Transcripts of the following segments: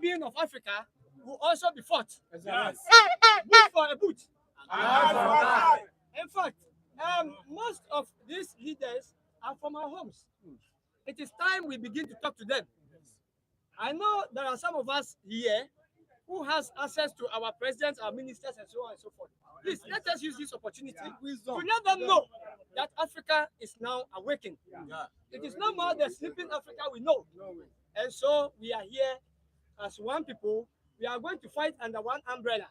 well-being of Africa will also be fought. Yes. Boot for a boot. Yes. In fact, most of these leaders are from our homes. It is time we begin to talk to them. I know there are some of us here who has access to our presidents, our ministers, and so on and so forth. Please, let us use this opportunity to let them know that Africa is now awakened. It is no more the sleeping Africa we know. And so we are here as one people. We are going to fight under one umbrella.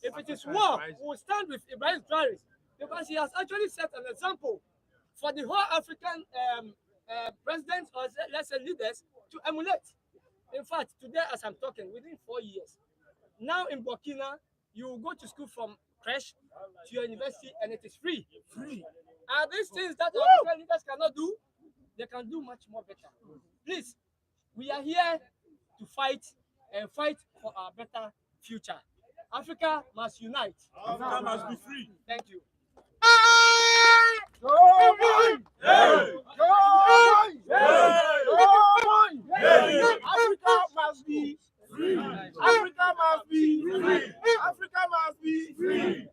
If it is war, we will stand with Ibrahim Traoré because he has actually set an example for the whole African presidents or let's say leaders to emulate. In fact, today as I'm talking, within 4 years, now in Burkina, you will go to school from creche to your university and it is free. Are these things that African leaders cannot do? They can do much more better. Please, we are here to fight and fight for a better future. Africa must unite. Africa must be free. Thank you. Africa must be free. Africa must be free. Africa must be free.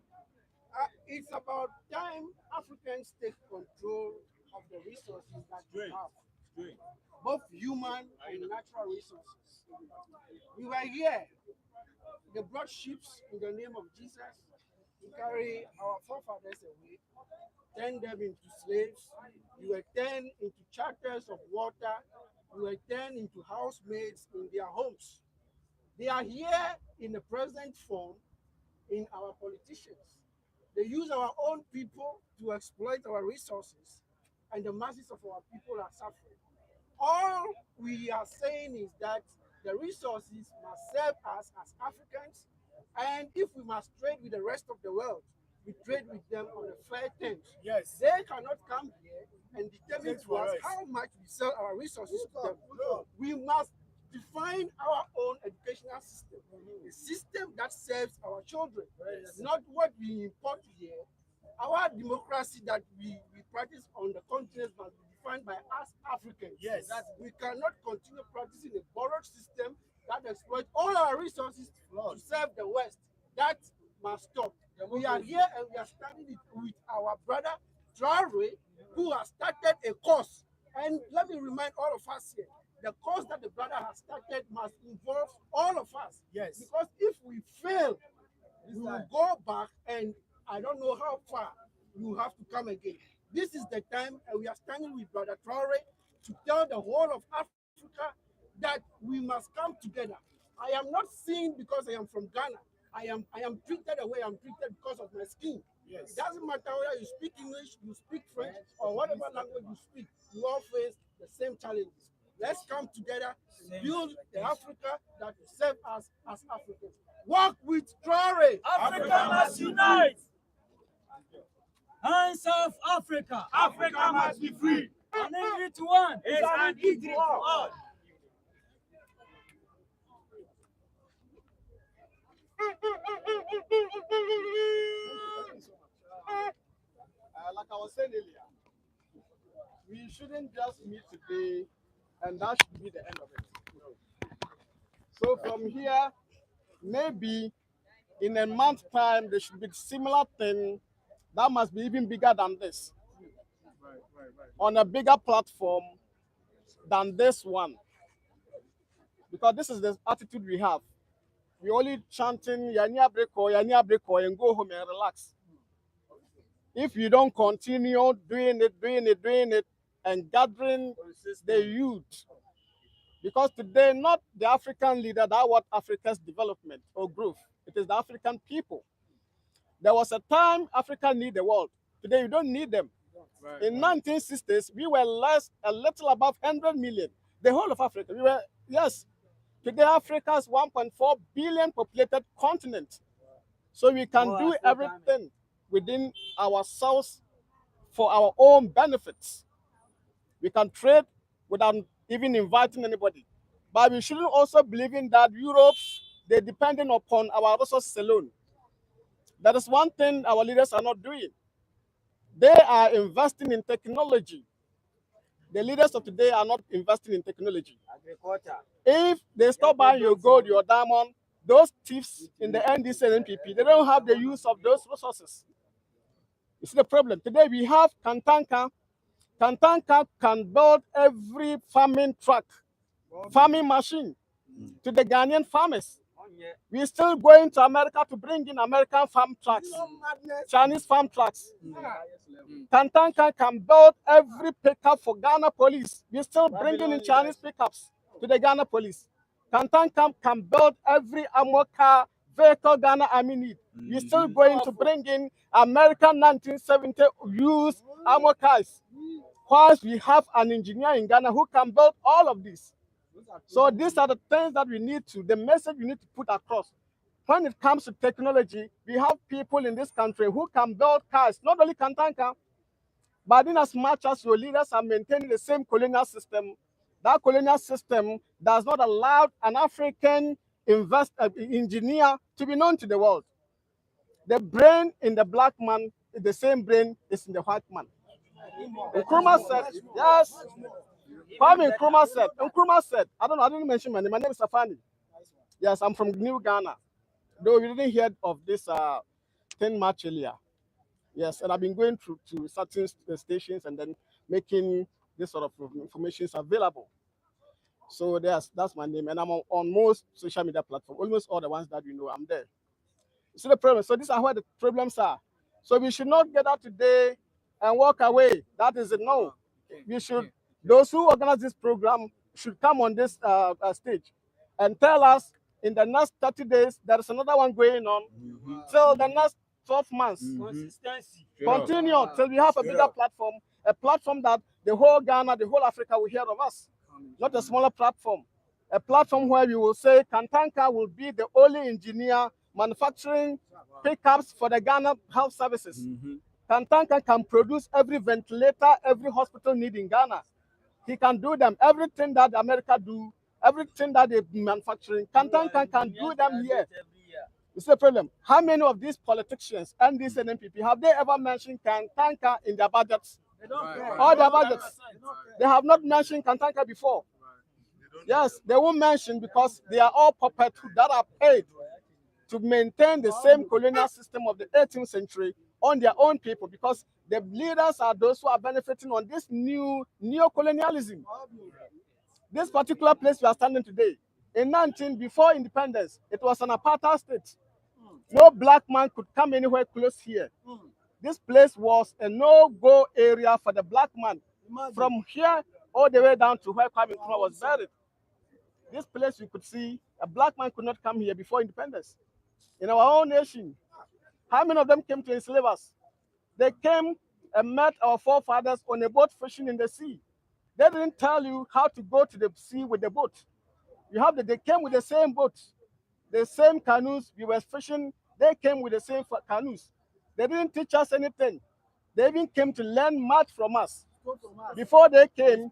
It's about time Africans take control of the resources that we have, both human and natural resources. We were here. They brought ships in the name of Jesus to carry our forefathers away, turn them into slaves. We were turned into charters of water. We were turned into housemaids in their homes. They are here in the present form in our politicians. They use our own people to exploit our resources, and the masses of our people are suffering. All we are saying is that the resources must serve us as Africans, and if we must trade with the rest of the world, we trade with them on a fair terms. Yes. They cannot come here and determine to us how much we sell our resources to them. We must define our own educational system, a system that serves our children, not what we import here. Our democracy that we practice on the continent must be defined by us Africans. Yes. That we cannot continue practicing a borrowed system that exploits all our resources to serve the West. That must stop. We are here and we are standing with our brother Traoré, who has started a course. And let me remind all of us here, the course that the brother has started must involve all of us. Yes. Because if we fail, we will go back, and I don't know how far we will have to come again. This is the time, and we are standing with Brother Traoré to tell the whole of Africa that we must come together. I am not seen because I am from Ghana. I am treated the way I'm treated because of my skin. Yes. It doesn't matter whether you speak English, you speak French, or whatever language you speak, you all face the same challenges. Let's come together and build the Africa that will serve us as Africans. Work with Traoré. Africa must unite. Hands of Africa. Africa must be free. An equal to one. It's an equal to all. Like I was saying earlier, we shouldn't just meet today and that should be the end of it. So from here, maybe in a month's time, there should be a similar thing that must be even bigger than this. On a bigger platform than this one. Because this is the attitude we have. We only chanting Yania Breko, and go home and relax. If you don't continue doing it, and gathering the youth, because today not the African leader that want Africa's development or growth, it is the African people. There was a time Africa need the world. Today you don't need them. In 1960s, we were a little above 100 million. The whole of Africa, we were, yes. Today Africa's 1.4 billion populated continent. So we can do everything within ourselves for our own benefits. We can trade without even inviting anybody. But we shouldn't also believe in that Europe, they're depending upon our resources alone. That is one thing our leaders are not doing. They are investing in technology. the leaders of today are not investing in technology. Agriculture. If they stop buying your gold, your diamond, those thieves in the NDC and NPP, they don't have the use of those resources. You see the problem? Today we have Kantanka. Kantanka can build every farming truck, farming machine to the Ghanaian farmers. We're still going to America to bring in American farm trucks, Chinese farm trucks. Kantanka can build every pickup for Ghana police. We're still bringing in Chinese pickups to the Ghana police. Kantanka can build every armor car vehicle Ghana Army need. We're still going to bring in American 1970 used armor cars. Whilst we have an engineer in Ghana who can build all of this. So these are the things that we need to, the message we need to put across. When it comes to technology, we have people in this country who can build cars, not only Kantanka, but in as much as your leaders are maintaining the same colonial system, that colonial system does not allow an African engineer to be known to the world. The brain in the black man, the same brain is in the white man. Nkrumah said, yes. Kwame Nkrumah said, I didn't mention my name. My name is Safani. Yes, I'm from New Ghana. Though we didn't hear of this 10 March earlier. Yes, and I've been going to certain stations and then making this sort of information available. So that's my name, and I'm on most social media platforms, almost all the ones that you know, I'm there. See the problem? So these are where the problems are. So we should not get out today and walk away. That is a no. We should, those who organize this program should come on this stage and tell us in the next 30 days, there is another one going on till the next 12 months. Consistency. Continue till we have a bigger platform, a platform that the whole Ghana, the whole Africa will hear of us, not a smaller platform. A platform where we will say Kantanka will be the only engineer manufacturing pickups for the Ghana health services. Kantanka can produce every ventilator, every hospital need in Ghana. He can do them. Everything that America do, everything that they manufacturing, Kantanka can do them here. You see the problem? How many of these politicians and these NPP have they ever mentioned Kantanka in their budgets? All their budgets. They have not mentioned Kantanka before. Yes, they won't mention because they are all puppets that are paid to maintain the same colonial system of the 18th century on their own people, because the leaders are those who are benefiting on this new neo-colonialism. This particular place we are standing today, before independence, it was an apartheid state. No black man could come anywhere close here. This place was a no-go area for the black man. From here all the way down to where Kwame Nkrumah was buried. This place you could see, a black man could not come here before independence. In our own nation, how many of them came to enslave us? They came and met our forefathers on a boat fishing in the sea. They didn't tell you how to go to the sea with the boat. They came with the same boats, the same canoes. We were fishing. They came with the same canoes. They didn't teach us anything. They even came to learn much from us. Before they came,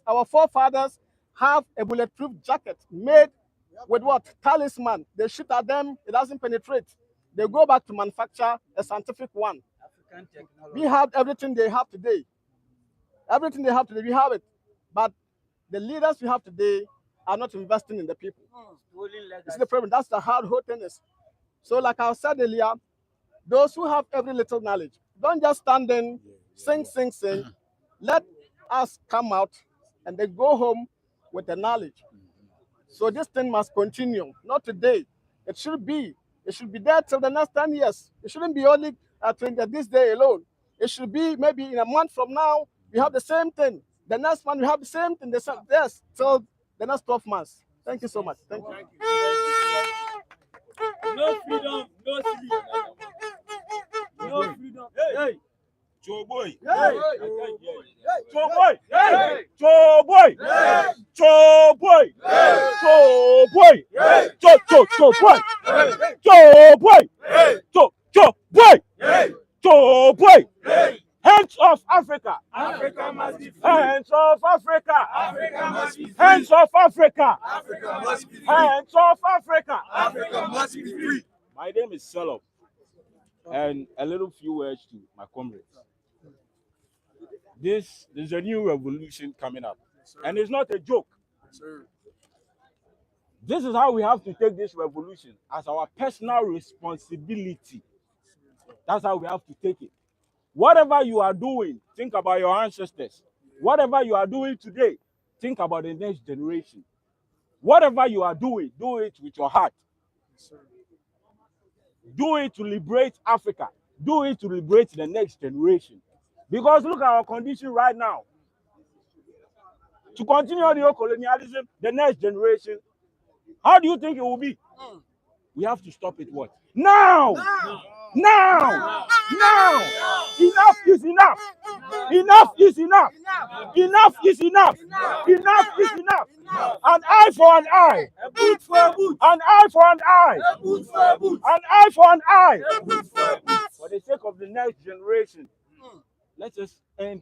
our forefathers have a bulletproof jacket made with what? Talisman. They shoot at them, it doesn't penetrate. They go back to manufacture a scientific one. We have everything they have today. Everything they have today, we have it. But the leaders we have today are not investing in the people. It's the problem. That's the hard whole thing is. So like I said earlier, those who have every little knowledge, don't just stand in, sing. Let us come out and they go home with the knowledge. So this thing must continue, not today. It should be there till the next 10 years. It shouldn't be only this day alone. It should be maybe in a month from now, we have the same thing. The next month, we have the same thing. Yes, till the next 12 months. Thank you so much. Thank you. No freedom, no sleep. No freedom. Hey. Joe boy. Hey. Joe boy. Joe boy. Joe boy. Joe boy. Joe boy. Joe boy. Joe boy. Joe boy. Hands off Africa. Africa must be free. Hands off Africa. Africa must be free. Hands off Africa. Africa must be free. Hands off Africa. Africa must be free. My name is Salof, and a little few words to my comrades. There's a new revolution coming up, and it's not a joke. This is how we have to take this revolution as our personal responsibility. That's how we have to take it. Whatever you are doing, think about your ancestors. Whatever you are doing today, think about the next generation. Whatever you are doing, do it with your heart. Do it to liberate Africa. Do it to liberate the next generation. Because look at our condition right now. To continue neo-colonialism, the next generation, how do you think it will be? We have to stop it what? Now! Now! Now! Enough is enough! Enough is enough! Enough is enough! Enough is enough! An eye for an eye! A boot for a boot. An eye for an eye! A boot for a boot. An eye for an eye! A boot for a boot. For the sake of the next generation, let us end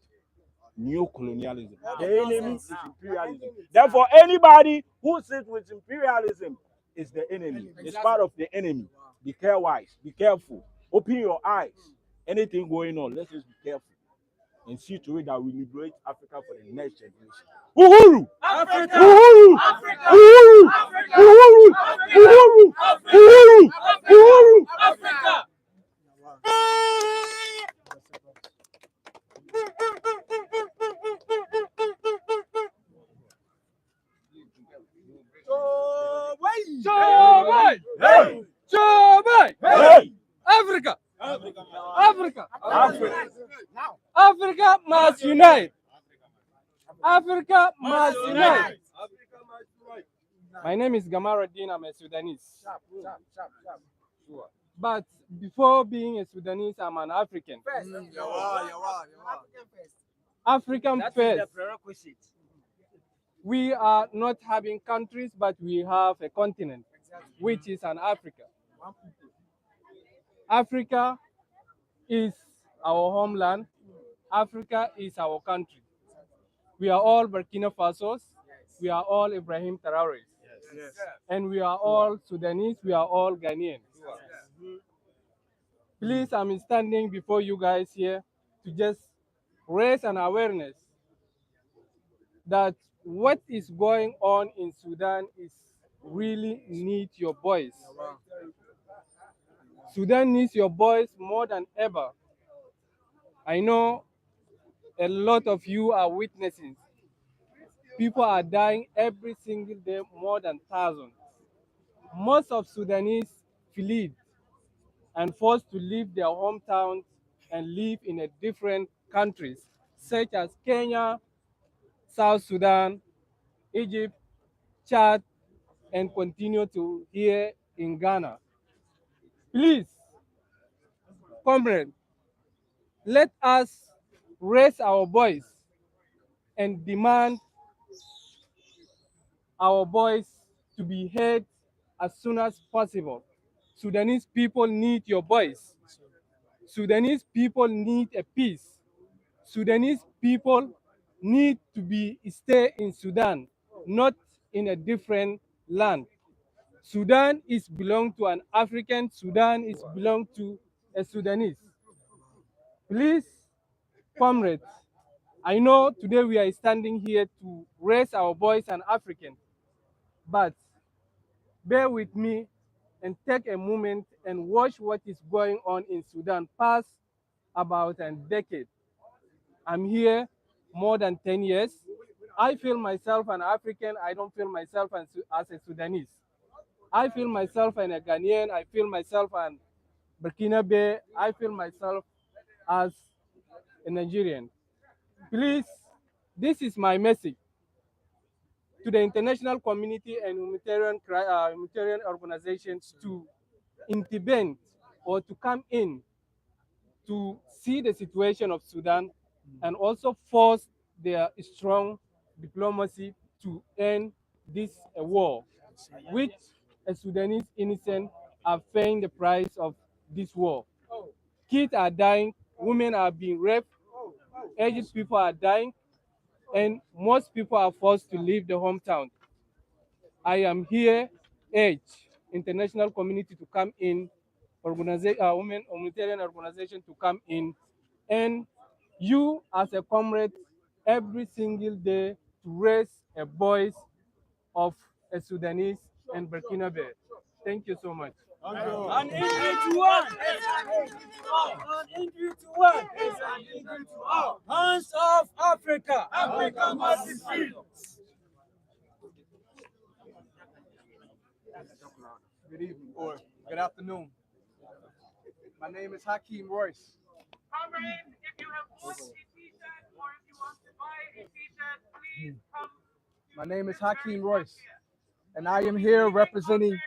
neo-colonialism. The enemy is imperialism. Therefore, anybody who sits with imperialism is the enemy. It's part of the enemy. Be careful. Be careful. Open your eyes. Anything going on, let's just be careful and see to it that we liberate Africa for the next generation. Uhuru! Africa! Uhuru! Africa! Uhuru! Africa! Uhuru! Africa! Uhuru! Africa! Uhuru! Africa! Uhuru! Africa! Hey! Hey! Africa! Africa! Africa! Africa must unite! Africa must unite! My name is Gamaruddin. I'm a Sudanese. But before being a Sudanese, I'm an African. African first. We are not having countries, but we have a continent, which is an Africa. Africa is our homeland. Africa is our country. We are all Burkina Fasos. We are all Ibrahim Traoré. And we are all Sudanese. We are all Ghanaians. Please, I'm standing before you guys here to just raise an awareness that what is going on in Sudan is really need your voice. Sudan needs your voice more than ever. I know a lot of you are witnessing. People are dying every single day, more than 1,000. Most of Sudanese fled and forced to leave their hometowns and live in a different countries, such as Kenya, South Sudan, Egypt, Chad, and continue to here in Ghana. Please, comrade, let us raise our voice and demand our voice to be heard as soon as possible. Sudanese people need your voice. Sudanese people need a peace. Sudanese people need to stay in Sudan, not in a different land. Sudan is belong to an African. Sudan is belong to a Sudanese. Please, comrades, I know today we are standing here to raise our voice as African, but bear with me and take a moment and watch what is going on in Sudan past about a decade. I'm here more than 10 years. I feel myself an African. I don't feel myself as a Sudanese. I feel myself an a Ghanaian. I feel myself an Burkina. I feel myself as a Nigerian. Please, this is my message to the international community and humanitarian organizations to intervene or to come in to see the situation of Sudan and also force their strong diplomacy to end this war, which a Sudanese innocent are paying the price of this war. Kids are dying, women are being raped, aged people are dying, and most people are forced to leave the hometown. I am here, urge international community to come in, women humanitarian organization to come in and you as a comrade every single day to raise a voice of a Sudanese and Burkinabe. Thank you so much. An injury to one. An injury to one. Hands off Africa. Africa must be free. Good evening or good afternoon. My name is Hakeem Royce. Comrades, if you have bought a t-shirt or if you want to buy a t-shirt, please come. My name is Hakeem Royce, and I am here representing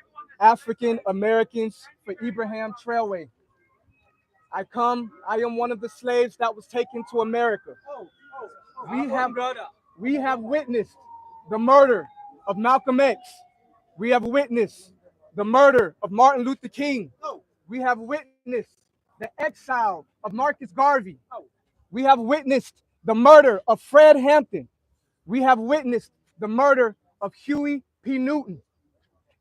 African Americans for Ibrahim Traoré. I am one of the slaves that was taken to America. We have witnessed the murder of Malcolm X. We have witnessed the murder of Martin Luther King. We have witnessed the exile of Marcus Garvey. We have witnessed the murder of Fred Hampton. We have witnessed the murder of Huey P. Newton.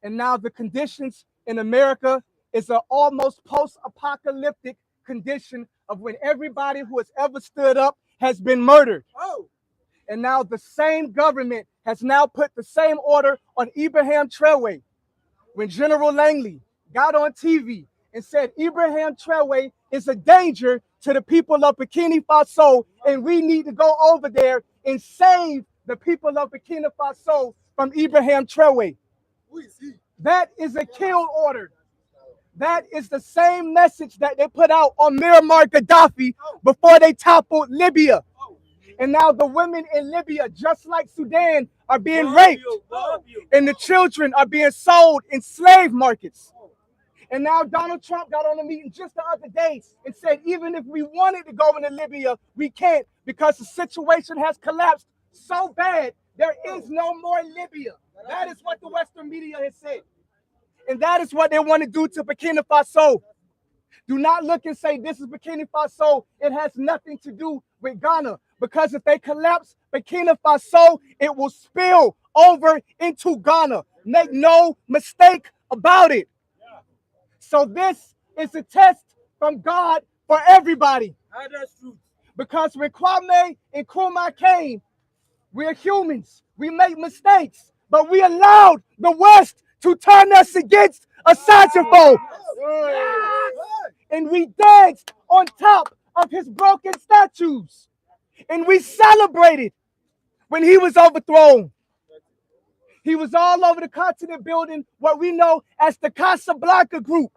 And now the conditions in America is an almost post-apocalyptic condition of when everybody who has ever stood up has been murdered. And now the same government has now put the same order on Ibrahim Traoré. When General Langley got on TV and said Ibrahim Traoré is a danger to the people of Burkina Faso, and we need to go over there and save the people of Burkina Faso from Ibrahim Traoré. That is a kill order. That is the same message that they put out on Muammar Gaddafi before they toppled Libya. And now the women in Libya, just like Sudan, are being raped. And the children are being sold in slave markets. And now Donald Trump got on a meeting just the other day and said, even if we wanted to go into Libya, we can't because the situation has collapsed so bad, there is no more Libya. That is what the Western media has said. And that is what they want to do to Burkina Faso. Do not look and say this is Burkina Faso. It has nothing to do with Ghana. Because if they collapse Burkina Faso, it will spill over into Ghana. Make no mistake about it. So this is a test from God for everybody. Because when Kwame Nkrumah came, we're humans. We make mistakes. But we allowed the West to turn us against a Sajifo. And we danced on top of his broken statues. And we celebrated when he was overthrown. He was all over the continent building what we know as the Casablanca Group,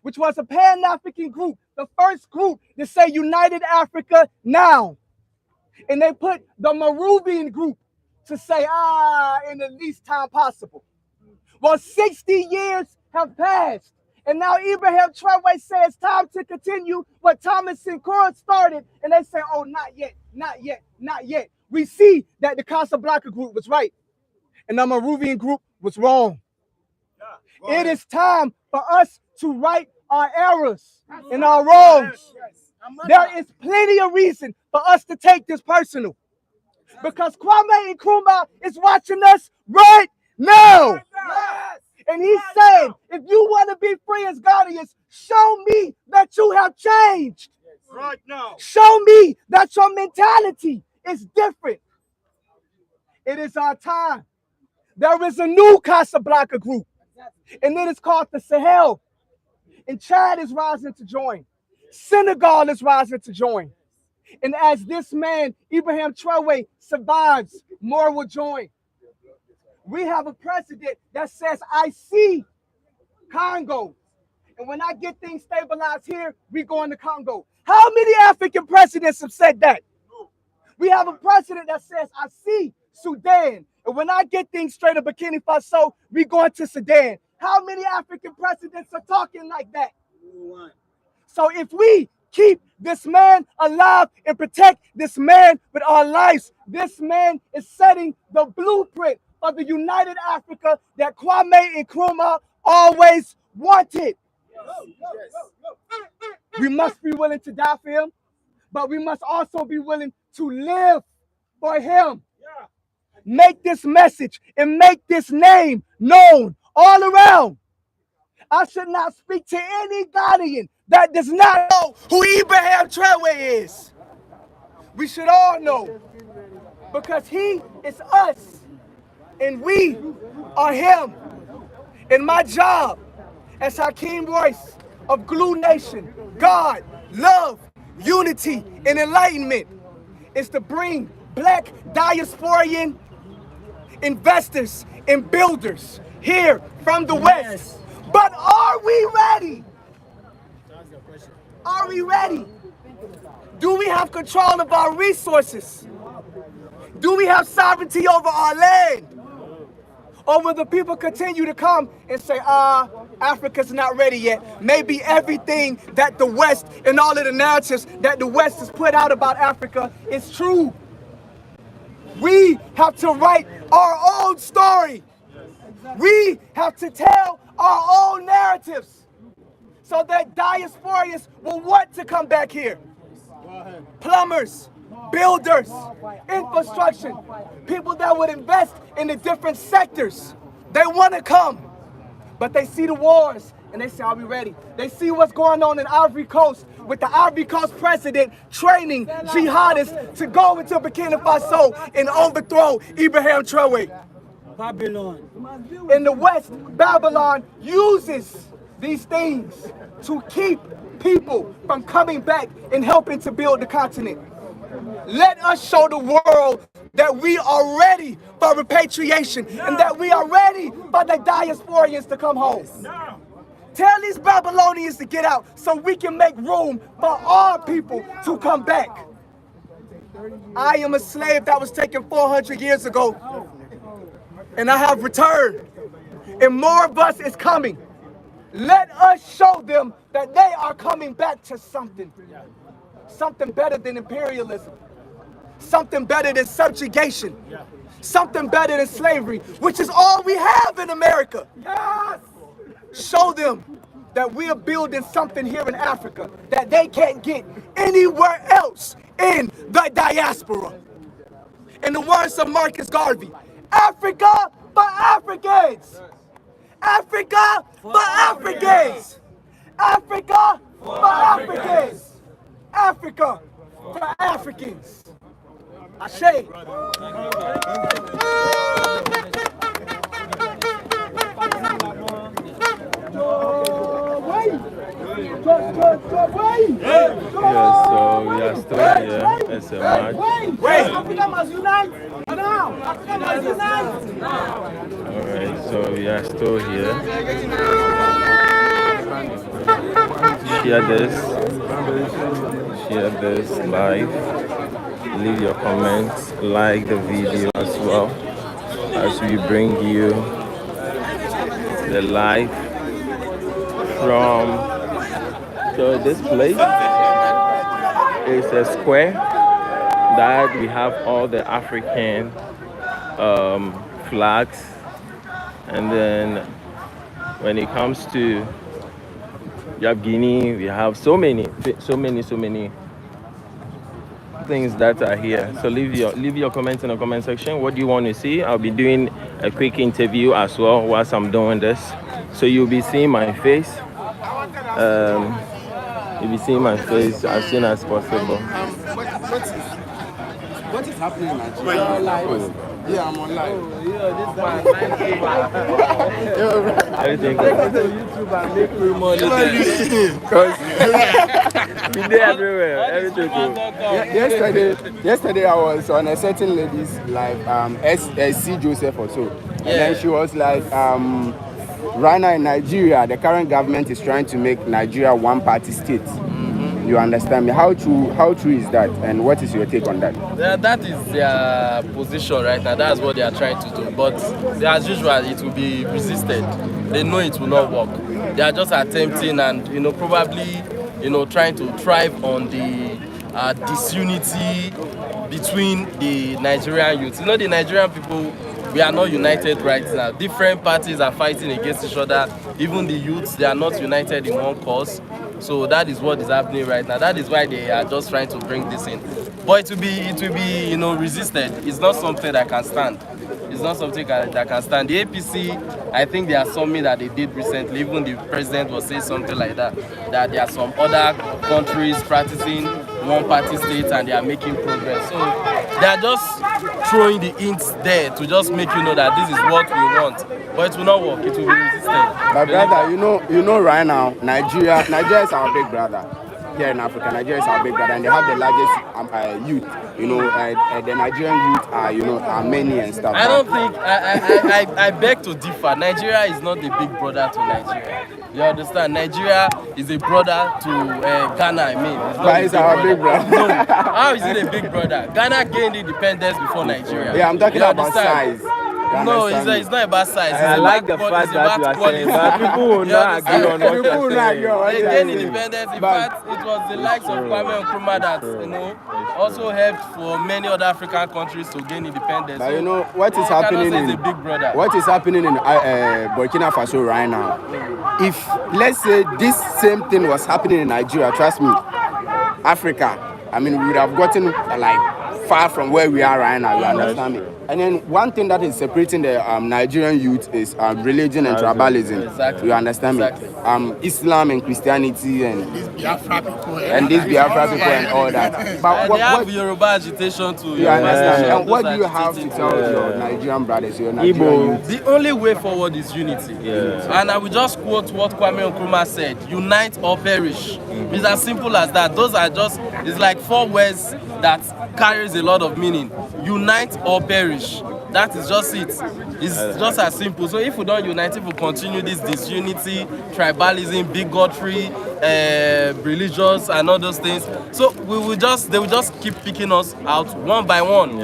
which was a Pan-African group, the first group to say United Africa now. And they put the Moravian group to say, in the least time possible. Well, 60 years have passed. And now Ibrahim Traoré says time to continue what Thomas Sankara started. And they say, oh, not yet, not yet, not yet. We see that the Casablanca group was right. And the Moravian group was wrong. It is time for us to right our errors and our wrongs. There is plenty of reason for us to take this personal. Because Kwame Nkrumah is watching us right now. And he's saying, if you want to be free as Ghanaians, show me that you have changed. Right now. Show me that your mentality is different. It is our time. There is a new Casablanca group, and it is called the Sahel. And Chad is rising to join. Senegal is rising to join. And as this man, Ibrahim Traoré, survives, more will join. We have a president that says, I see Congo. And when I get things stabilized here, we go into Congo. How many African presidents have said that? We have a president that says, I see Sudan. And when I get things straight in Burkina Faso, we go into Sudan. How many African presidents are talking like that? So if we keep this man alive and protect this man with our lives, this man is setting the blueprint of the United Africa that Kwame Nkrumah always wanted. We must be willing to die for him, but we must also be willing to live for him. Make this message and make this name known all around. I should not speak to any Ghanaian that does not know who Ibrahim Traoré is. We should all know, because he is us and we are him. And my job as Hakeem Royce of Glue Nation, God, love, unity, and enlightenment is to bring black diasporian investors and builders here from the West. But are we ready? Are we ready? Do we have control of our resources? Do we have sovereignty over our land? Or will the people continue to come and say, Africa's not ready yet? Maybe everything that the West and all of the narratives that the West has put out about Africa is true. We have to write our own story. We have to tell our own narratives so that diasporians will want to come back here. Plumbers, builders, infrastructure, people that would invest in the different sectors. They want to come, but they see the wars and they say, are we ready? They see what's going on in Ivory Coast with the Ivory Coast president training jihadists to go into Burkina Faso and overthrow Ibrahim Traoré. Babylon. In the West, Babylon uses these things to keep people from coming back and helping to build the continent. Let us show the world that we are ready for repatriation and that we are ready for the diasporians to come home. Tell these Babylonians to get out so we can make room for our people to come back. I am a slave that was taken 400 years ago, and I have returned, and more of us is coming. Let us show them that they are coming back to something better than imperialism, something better than subjugation, something better than slavery, which is all we have in America. Yes! Show them that we are building something here in Africa that they can't get anywhere else in the diaspora. In the words of Marcus Garvey, Africa for Africans. Africa for Africans. Africa for Africans. Africa for Africans. Ashe. Yeah, so we are still here. It's a match. Africa must unite now. Africa must unite. Alright, so we are still here. Share this live. Leave your comments, like the video as well as we bring you the live from. So this place is a square that we have all the African flags, and then when it comes to Guinea, we have so many things that are here. So leave your comments in the comment section. What do you want to see? I'll be doing a quick interview as well whilst I'm doing this, so you'll be seeing my face. You'll be seeing my face as soon as possible. What is happening in Nigeria? Yeah, I'm on live. Everything goes to YouTube and make free money. Because we did everywhere. Everything goes. Yesterday I was on a certain lady's live, SC Joseph or so. And then she was like, right now in Nigeria, the current government is trying to make Nigeria one-party state. You understand me? How true is that, and what is your take on that? That is their position right now. That's what they are trying to do. But as usual, it will be resisted. They know it will not work. They are just attempting and probably trying to thrive on the disunity between the Nigerian youth. The Nigerian people, we are not united right now. Different parties are fighting against each other. Even the youths, they are not united in one cause. So that is what is happening right now. That is why they are just trying to bring this in. But it will be resisted. It's not something that can stand. It's not something that can stand. The APC, I think there are something that they did recently. Even the president was saying something like that. That there are some other countries practicing one-party state and they are making progress. So they are just throwing the hints there to just make you know that this is what we want. But it will not work. It will be resisted. But brother, you know right now, Nigeria is our big brother. Here in Africa, Nigeria is our big brother, and they have the largest youth. You know, the Nigerian youth are many and stuff. I don't think I beg to differ. Nigeria is not the big brother to Nigeria. You understand? Nigeria is a brother to Ghana. I mean, It's our big brother. No, how is it a big brother? Ghana gained independence before Nigeria. Yeah, I'm talking about size. No, it's not about size. I like the fact that you are saying, but people will not agree on what you're saying. They gained independence. In fact, it was the likes of Kwame Nkrumah that also helped for many other African countries to gain independence. But you know what is happening in big brother. What is happening in Burkina Faso right now? If let's say this same thing was happening in Nigeria, trust me, Africa, I mean, we would have gotten like far from where we are right now. You understand me? And then one thing that is separating the Nigerian youth is religion and tribalism. Exactly. You understand me? Islam and Christianity and these Biafra people and all that. But they have Yoruba agitation too. You understand? And what do you have to tell your Nigerian brothers, your Nigerian youth? The only way forward is unity. And I will just quote what Kwame Nkrumah said: "Unite or perish." It's as simple as that. Those are just, it's like 4 words that carries a lot of meaning. Unite or perish. That is just it. It's just as simple. So if we don't unite, if we continue this disunity, tribalism, bigotry, religious and all those things, so they will just keep picking us out one by one.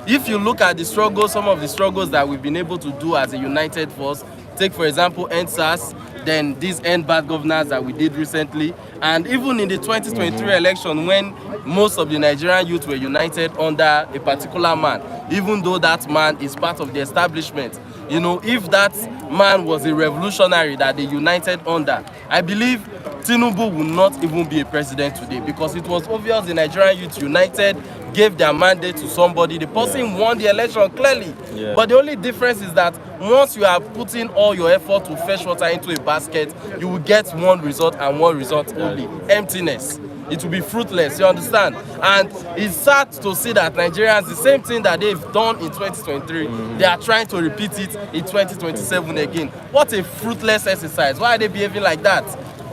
If you look at the struggles, some of the struggles that we've been able to do as a united force, take for example NSAS, then these end bad governance that we did recently, and even in the 2023 election when most of the Nigerian youth were united under a particular man, even though that man is part of the establishment. You know, if that man was a revolutionary that they united under, I believe Tinubu would not even be a president today, because it was obvious the Nigerian youth united, gave their mandate to somebody. The person won the election clearly. But the only difference is that once you are putting all your effort to fetch water into a basket, you will get one result and one result only: emptiness. It will be fruitless, you understand? And it's sad to see that Nigerians, the same thing that they've done in 2023, they are trying to repeat it in 2027 again. What a fruitless exercise. Why are they behaving like that?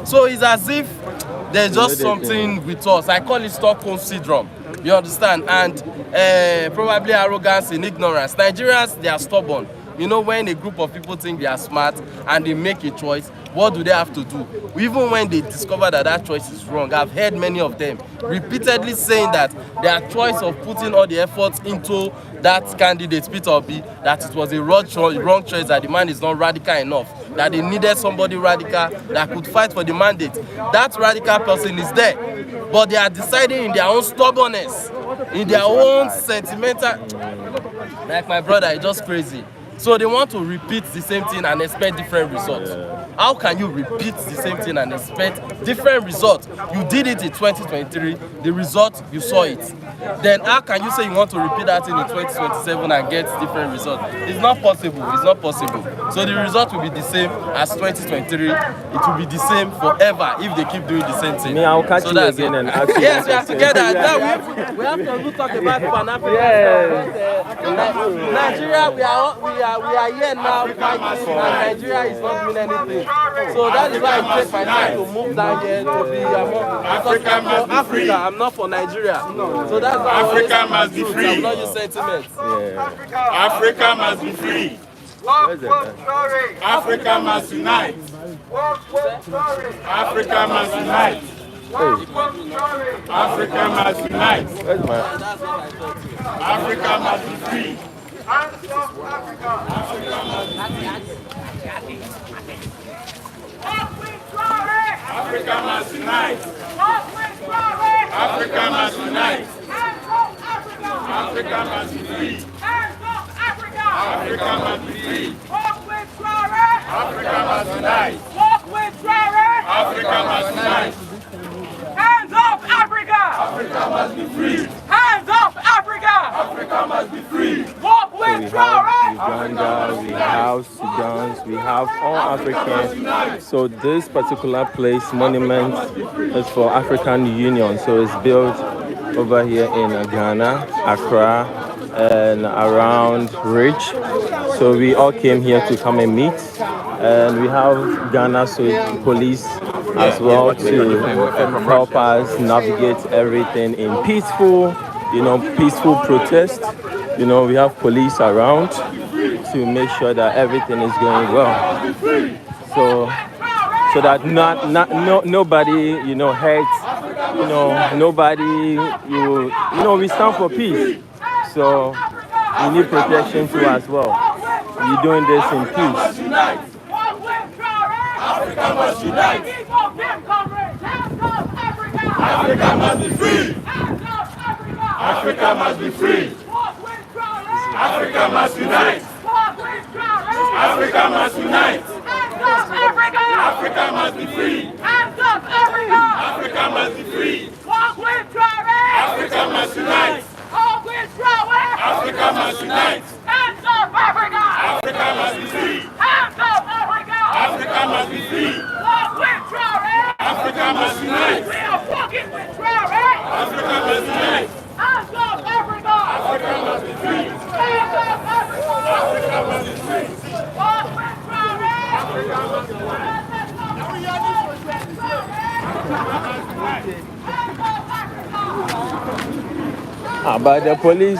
So it's as if there's just something with us. I call it Stockholm syndrome. You understand? And probably arrogance and ignorance. Nigerians, they are stubborn. You know, when a group of people think they are smart and they make a choice, what do they have to do? Even when they discover that that choice is wrong, I've heard many of them repeatedly saying that their choice of putting all the efforts into that candidate, Peter Obi, that it was a wrong choice, that the man is not radical enough, that they needed somebody radical that could fight for the mandate. That radical person is there, but they are deciding in their own stubbornness, in their own sentimental. Like my brother, it's just crazy. So they want to repeat the same thing and expect different results. How can you repeat the same thing and expect different results? You did it in 2023, the result, you saw it. Then how can you say you want to repeat that thing in 2027 and get different results? It's not possible. It's not possible. So the result will be the same as 2023. It will be the same forever if they keep doing the same thing. Me, I'll catch you again and ask you. Yes, we are together. Now we have to talk about Pan-African. Nigeria, we are here now fighting, and Nigeria is not doing anything. So that is why I take my time to move down here to be Africa. I'm for Africa. I'm not for Nigeria. So that's why Africa must be free. I'm not your sentiments. Africa must be free. Africa must unite. Africa must unite. Africa must unite. Africa must be free. Africa must unite. Africa must unite. Africa must be free. Africa must be free. Africa must unite. Africa must unite. Hands up, Africa! Africa must be free. Hands up, Africa! Africa must be free. Walk So we have Uganda, we have Sudan, we have all African. So this particular place, monument, is for African Union. So it's built over here in Ghana, Accra, and around Ridge. So we all came here to come and meet. And we have Ghana police as well to help us navigate everything in peaceful, peaceful protest. We have police around to make sure that everything is going well. So that nobody, hurts, nobody, we stand for peace. So we need protection too as well. We're doing this in peace. Africa must unite. Africa must be free. Africa must be free. Africa must unite. Africa must unite. Africa must be free. Africa must be free. Africa must unite. Africa must unite. Africa must be free. Africa must be free. Africa must unite. We are fucking with Traoré. Africa must unite. Hands up, Africa. Africa must be free. Hands up, Africa. Africa must be free. Fuck with Traoré. Africa must unite. By the police.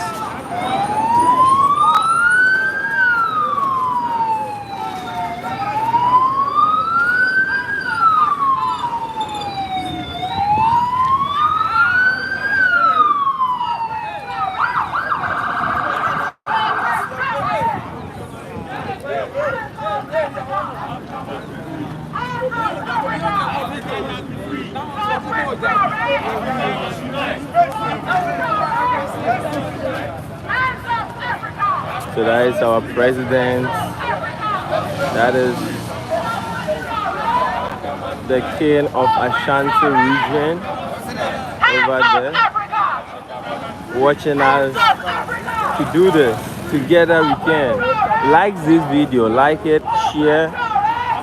So that is our president. That is the king of Ashanti region over there, watching us to do this. Together we can. Like this video, like it, share,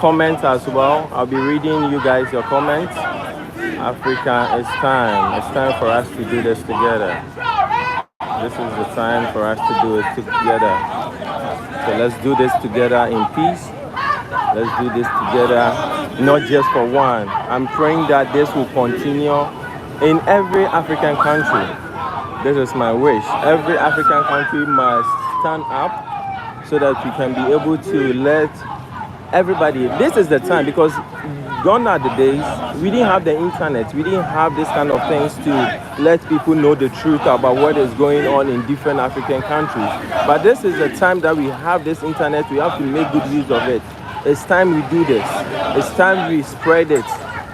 comment as well. I'll be reading you guys your comments. Africa, it's time. It's time for us to do this together. This is the time for us to do it together. So let's do this together in peace. Let's do this together, not just for one. I'm praying that this will continue in every African country. This is my wish. Every African country must stand up so that we can be able to let everybody. This is the time, because gone are the days we didn't have the internet, we didn't have this kind of things to let people know the truth about what is going on in different African countries. But this is the time that we have this internet. We have to make good use of it. It's time we do this. It's time we spread it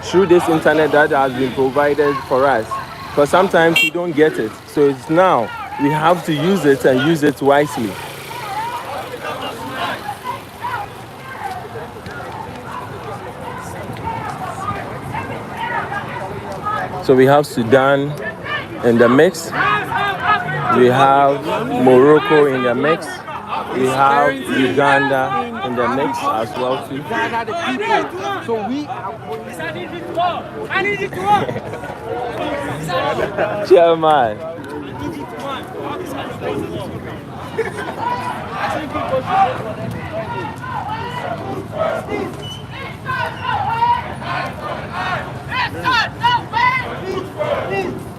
through this internet that has been provided for us, because sometimes we don't get it. So it's now we have to use it and use it wisely. So we have Sudan in the mix. We have Morocco in the mix. We have Uganda in the mix as well too. So we I need it to work. Chairman.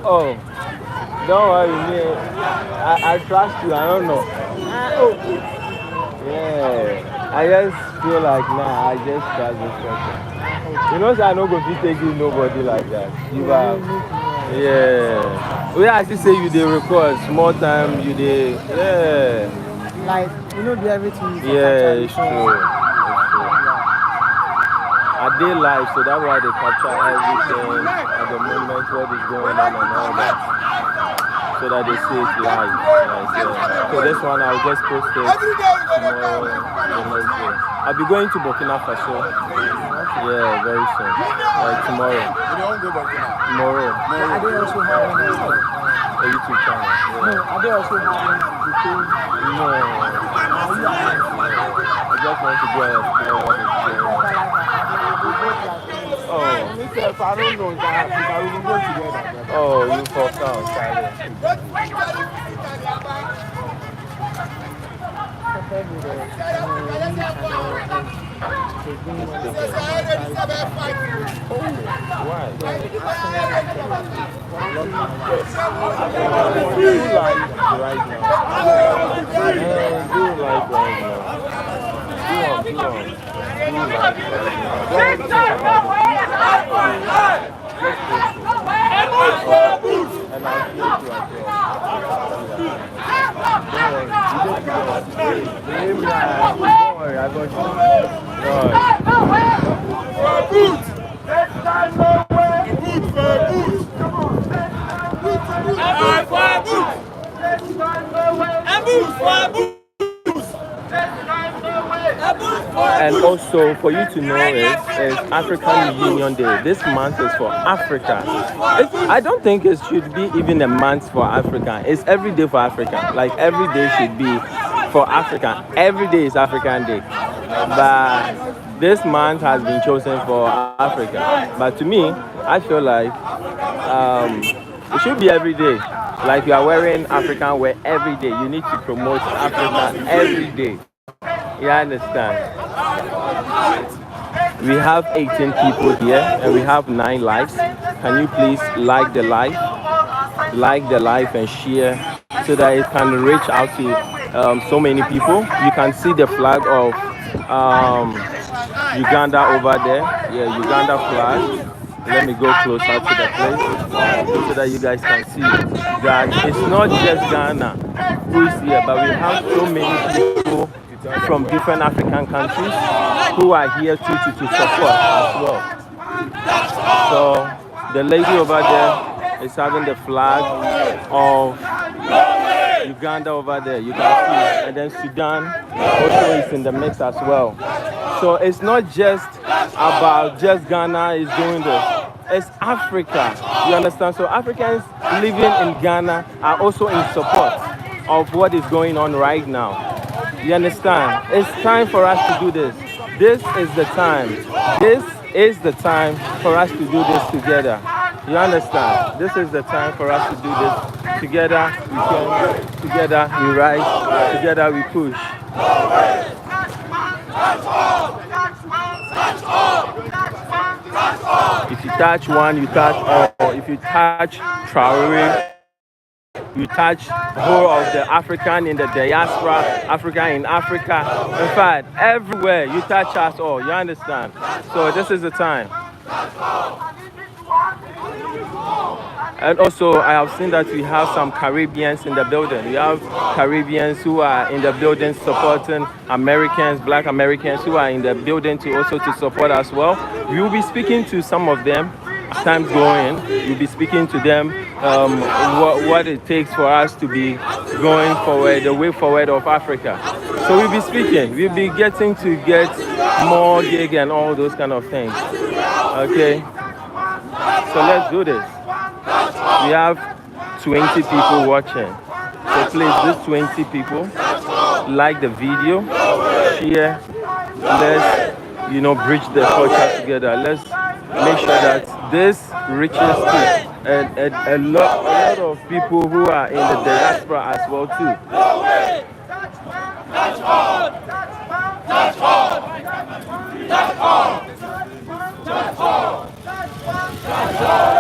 Oh, don't worry, me. I trust you. I don't know. Yeah, I just feel like nah. I just trust this person. You know, so I don't go to take you nobody like that. You are, yeah. We actually say you dey record small time. You dey, yeah. like do everything. Yeah, it's true. I did live, so that's why they capture everything at the moment, what is going on and all that, so that they see it live. So this one I'll just post it tomorrow. I'll be going to Burkina Faso. Yeah, very soon. Tomorrow. You don't go Burkina. Tomorrow. I did also have one. A YouTube channel. No, are they also having the same? No. I just want to go and explore what is going on. Oh. Myself, I don't know. We can go together. Oh, you fucked out, Charlie. Why? Do like right now. Do like right now. Do like right now. And I'll hear you as well. Don't worry, I got you. And also, for you to know, it's African Union Day. This month is for Africa. I don't think it should be even a month for Africa. It's every day for Africa. Like every day should be for Africa. Every day is African Day. But this month has been chosen for Africa. But to me, I feel like it should be every day. Like you are wearing African wear every day. You need to promote Africa every day. You understand? We have 18 people here and we have 9 likes. Can you please like the live and share so that it can reach out to so many people? You can see the flag of Uganda over there. Yeah, Uganda flag. Let me go closer to the place so that you guys can see that it's not just Ghana who is here, but we have so many people from different African countries who are here to support as well. So the lady over there is having the flag of Uganda over there, you can see, and then Sudan also is in the mix as well. So it's not just about just Ghana is doing this. It's Africa. You understand? So Africans living in Ghana are also in support of what is going on right now. You understand? It's time for us to do this. This is the time. This is the time for us to do this together. You understand? This is the time for us to do this together. We can, together we rise, together we push. If you touch one, you touch all. If you touch Traoré, you touch whole of the African in the diaspora, Africa in Africa. In fact, everywhere you touch us all. You understand? So this is the time. And also, I have seen that we have some Caribbeans in the building. We have Caribbeans who are in the building supporting Americans, Black Americans who are in the building to also to support as well. We will be speaking to some of them as time's going. We'll be speaking to them what it takes for us to be going forward, the way forward of Africa. So we'll be speaking. We'll be getting to get more gig and all those kind of things. Okay. So let's do this. We have 20 people watching. So please, these 20 people, like the video, share. Let's, bridge the culture together. Let's make sure that this reaches to a lot of people who are in the diaspora as well too. That's all. That's all. That's all. That's all. That's all.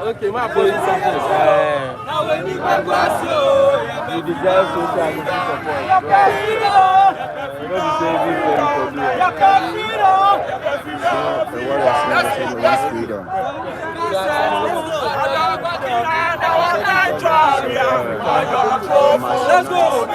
Okay, my police something. You deserve social support. Let's go.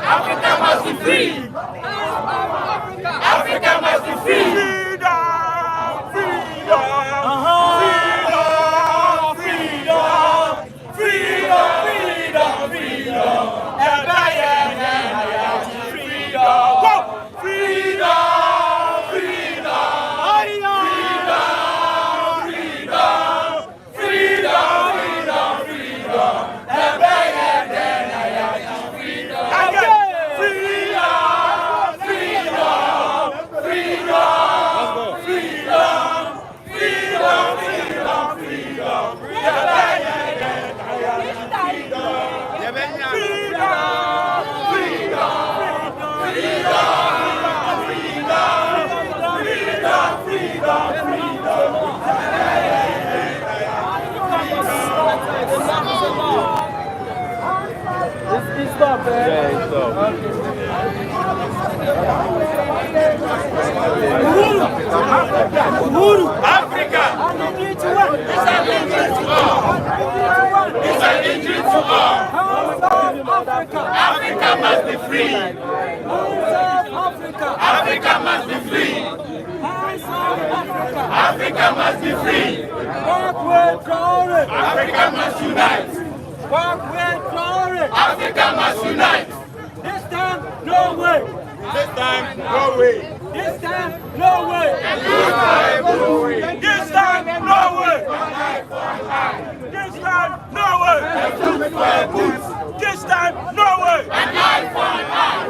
Africa must be free. Africa must be free. Africa! It's an injury to all. Africa must be free. Africa must be free. Africa must be free. Africa must unite. Africa must unite. This time, no way. This time, no way. This time, no way. This time, no way. This time, no way. This time, no way. This time, no way. An eye for an eye.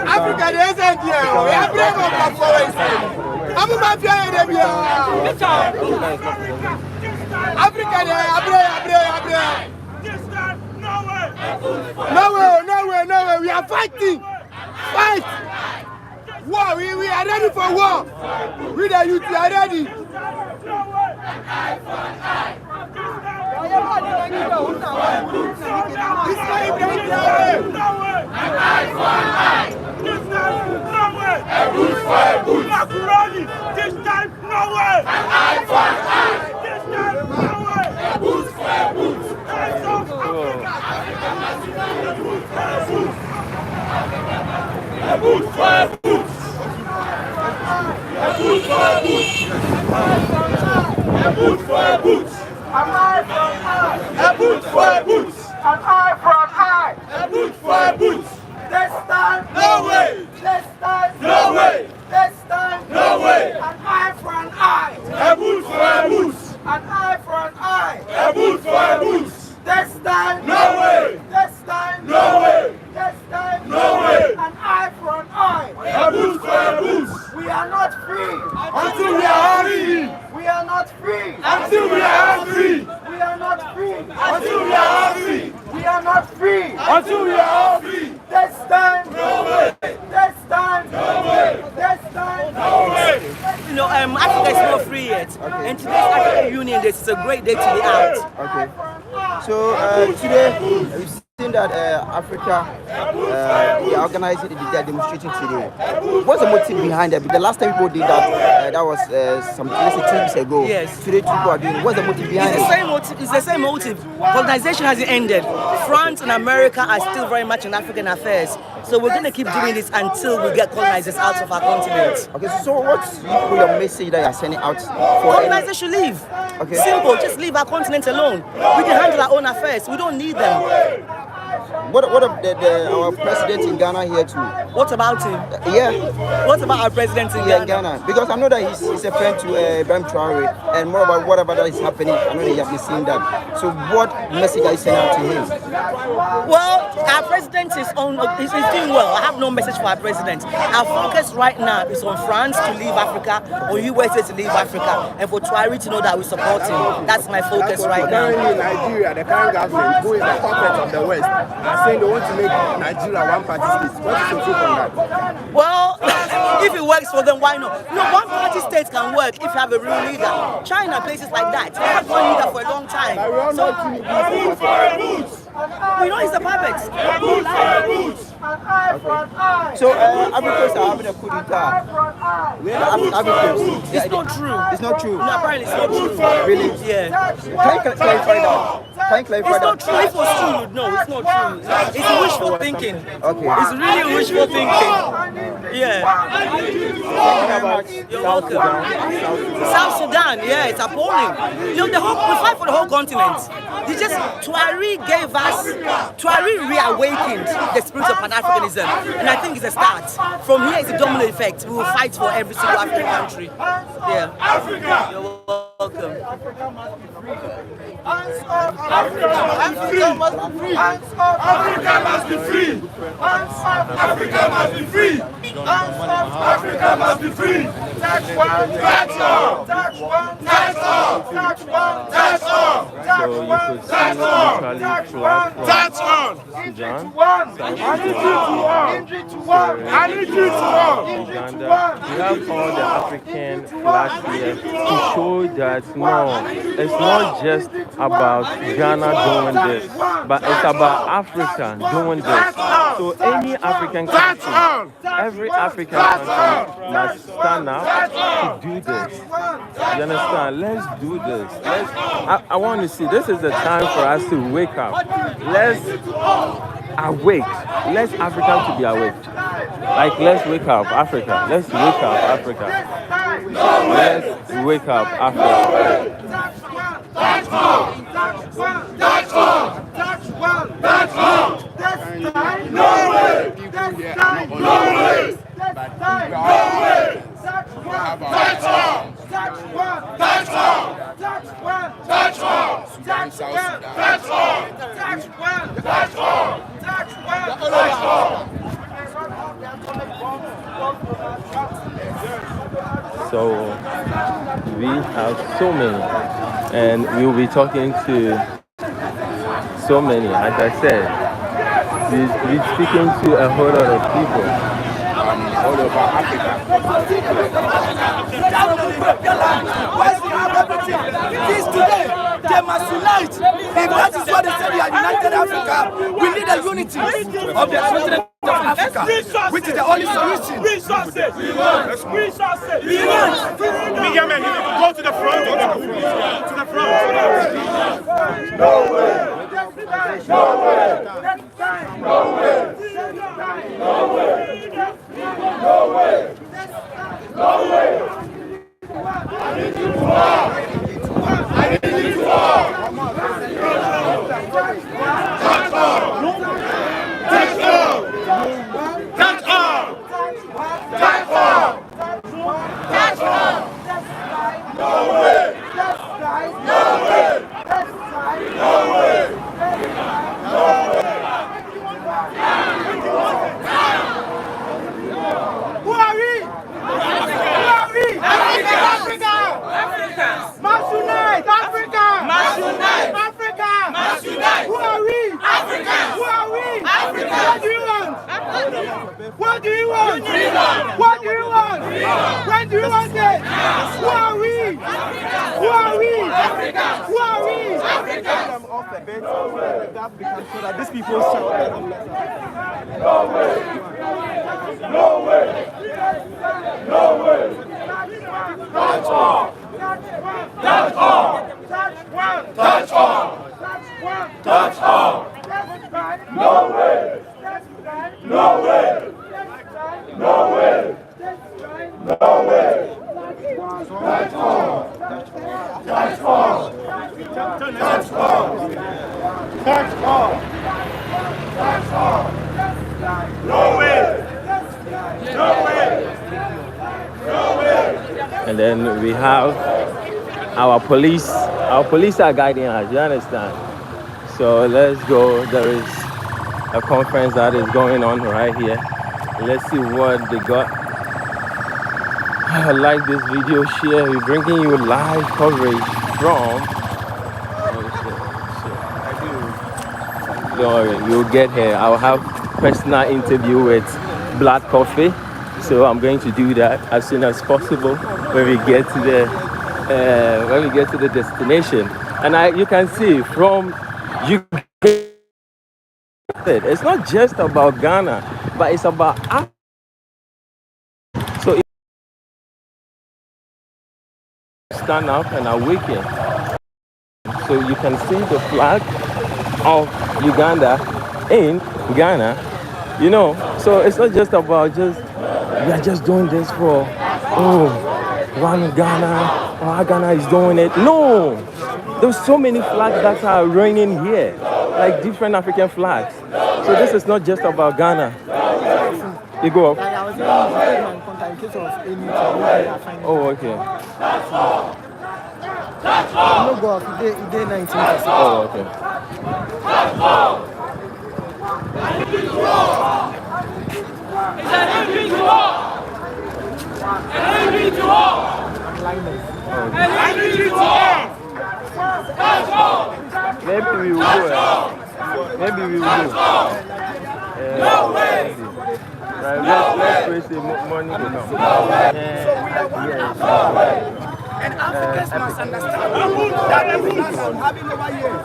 Africa isn't here. We are brave of our forest. I'm a mafia in the Africa, This time, no way. no way. We are fighting. Fight. War. We are ready for war. We the youth are ready. This is Ibrahim Traoré. An eye for an eye. This time, no way. A boot for a boot. This time, no way. An eye for an eye. This time, no way. A boot for a boot. Hands off Africa. Africa must unite. A boot for a boot. A boot for a boot. A boot for a boot. A boot for a boot. An eye for an eye. A boot for a boot. An eye for an eye. A boot for a boot. This time, No way. This time, No way. This time, No way. An eye for an eye. A boot for a boot. An eye for an eye. A boot for a boot. This time, No way. This time, No way. This time, No way. An eye for an eye. A boot for a boot. We are not free. Until we are all free. We are not free. Until we are all free. We are not free. Until we are all free. We are not free. Until we are all free. This time, No way. This time, No way. This time, No way. You know, Africa is not free yet. And today's African Union Day is a great day to be out. Okay. So today we've seen that Africa they are organizing, they are demonstrating today. What's the motive behind that? Because the last time people did that, that was let's say 2 weeks ago. Yes. Today, people are doing. What's the motive behind It's it? the same motive. It's the same motive. Colonization hasn't ended. France and America are still very much in African affairs. So we're going to keep doing this until we get colonizers out of our continent. Okay, so what's your message that you're sending out for colonizers should leave. Okay. Simple, just leave our continent alone. We can handle our own affairs. We don't need them. What of our president in Ghana here too? What about him? Yeah. What about our president in Ghana? Because I know that he's a friend to Ibrahim Traoré, and more about whatever that is happening, I know that you have been seeing that. So what message are you sending out to him? Well, our president is doing well. I have no message for our president. Our focus right now is on France to leave Africa, or USA to leave Africa, and for Traoré to know that we support him. That's my focus right now. Currently in Nigeria, the current government, who is the puppet of the West, are saying they want to make Nigeria one-party state. What is your take on that? Well, if it works for them, why not? You know, one-party state can work if you have a real leader. China, places like that, they have one leader for a long time. We know he's a puppet. So Africans are having a coup d'etat. It's not true. It's not true. No, apparently it's not true. Really? Yeah. Can you clarify that? Can you clarify It's that? not true. If it was true, you'd know. It's not true. It's wishful thinking. Okay. It's really wishful thinking. Yeah. You're welcome. South Sudan, yeah, it's appalling. You know, we fight for the whole continent. Tuareg reawakened the spirit of Pan-Africanism, and I think it's a start. From here, it's a domino effect. We will fight for every single African country. Yeah. Africa. You're welcome. Africa must be free. Africa must be free. Africa must be free. Africa must be free. Africa must be free. Tax one, tax all. Tax one, tax all. Tax one, tax all. So you could see literally flag from Sudan, Uganda. We have all the African flags here to show that no, it's not just about Ghana doing this, but it's about Africa doing this. So any African country, every African country must stand up to do this. You understand? Let's do this. I want to see, this is the time for us to wake up. Let's awake. Let's Africa to be awake. Like, let's wake up, Africa. Let's wake up, Africa. Let's wake up, Africa. So we have so many, and we will be talking to so many. As I said, we're speaking to a whole lot of people all over Africa. This today, they must unite. If that is what they say, we are united Africa. We need a unity of the continent of Africa, which is the only solution. Resources. Resources. Go to the front. To the front. No way. No way. No way. No way. No way. No way. I need you to walk. I need you to walk. Touch all. Touch all. Touch all. Touch all. Touch all. No way. No way. No way. No way. Who are we? Who are we? Africa! Africa! Must unite! Africa! Must unite! Africa! Must unite! Who are we? Africa! Who are we? Africa! What do you want? What do you want? What do you want? When do you want it? Who are we? Who are we? Africa! Who are we? Africa! Off a bit so that these people shout. No way! No way! No way! Touch all. Touch all. Touch all. Touch all. No way. No way. No way. No way. Touch all. Touch all. Touch all. Touch all. Touch all. No way. No way. No way. And then we have our police. Our police are guiding us, you understand? So let's go. There is a conference that is going on right here. Let's see what they got. Like this video, share. We're bringing you live coverage from. Don't worry, you'll get here. I'll have personal interview with Black Coffee. So I'm going to do that as soon as possible when we get to the destination. And you can see from you. It's not just about Ghana, but it's about Africa. So if you stand up and awaken, so you can see the flag of Uganda in Ghana, you know. So it's not just about we are just doing this for one Ghana, our Ghana is doing it. No, there's so many flags that are reigning here, like different African flags. So this is not just about Ghana. You go up. Oh, okay. Oh, okay. It's an enemy to all. An enemy to all. An enemy to all. Touch all. Maybe we will go. Maybe we will go. No way. Right, let's raise the money to come. And Africans must understand that the flags I'm having over here.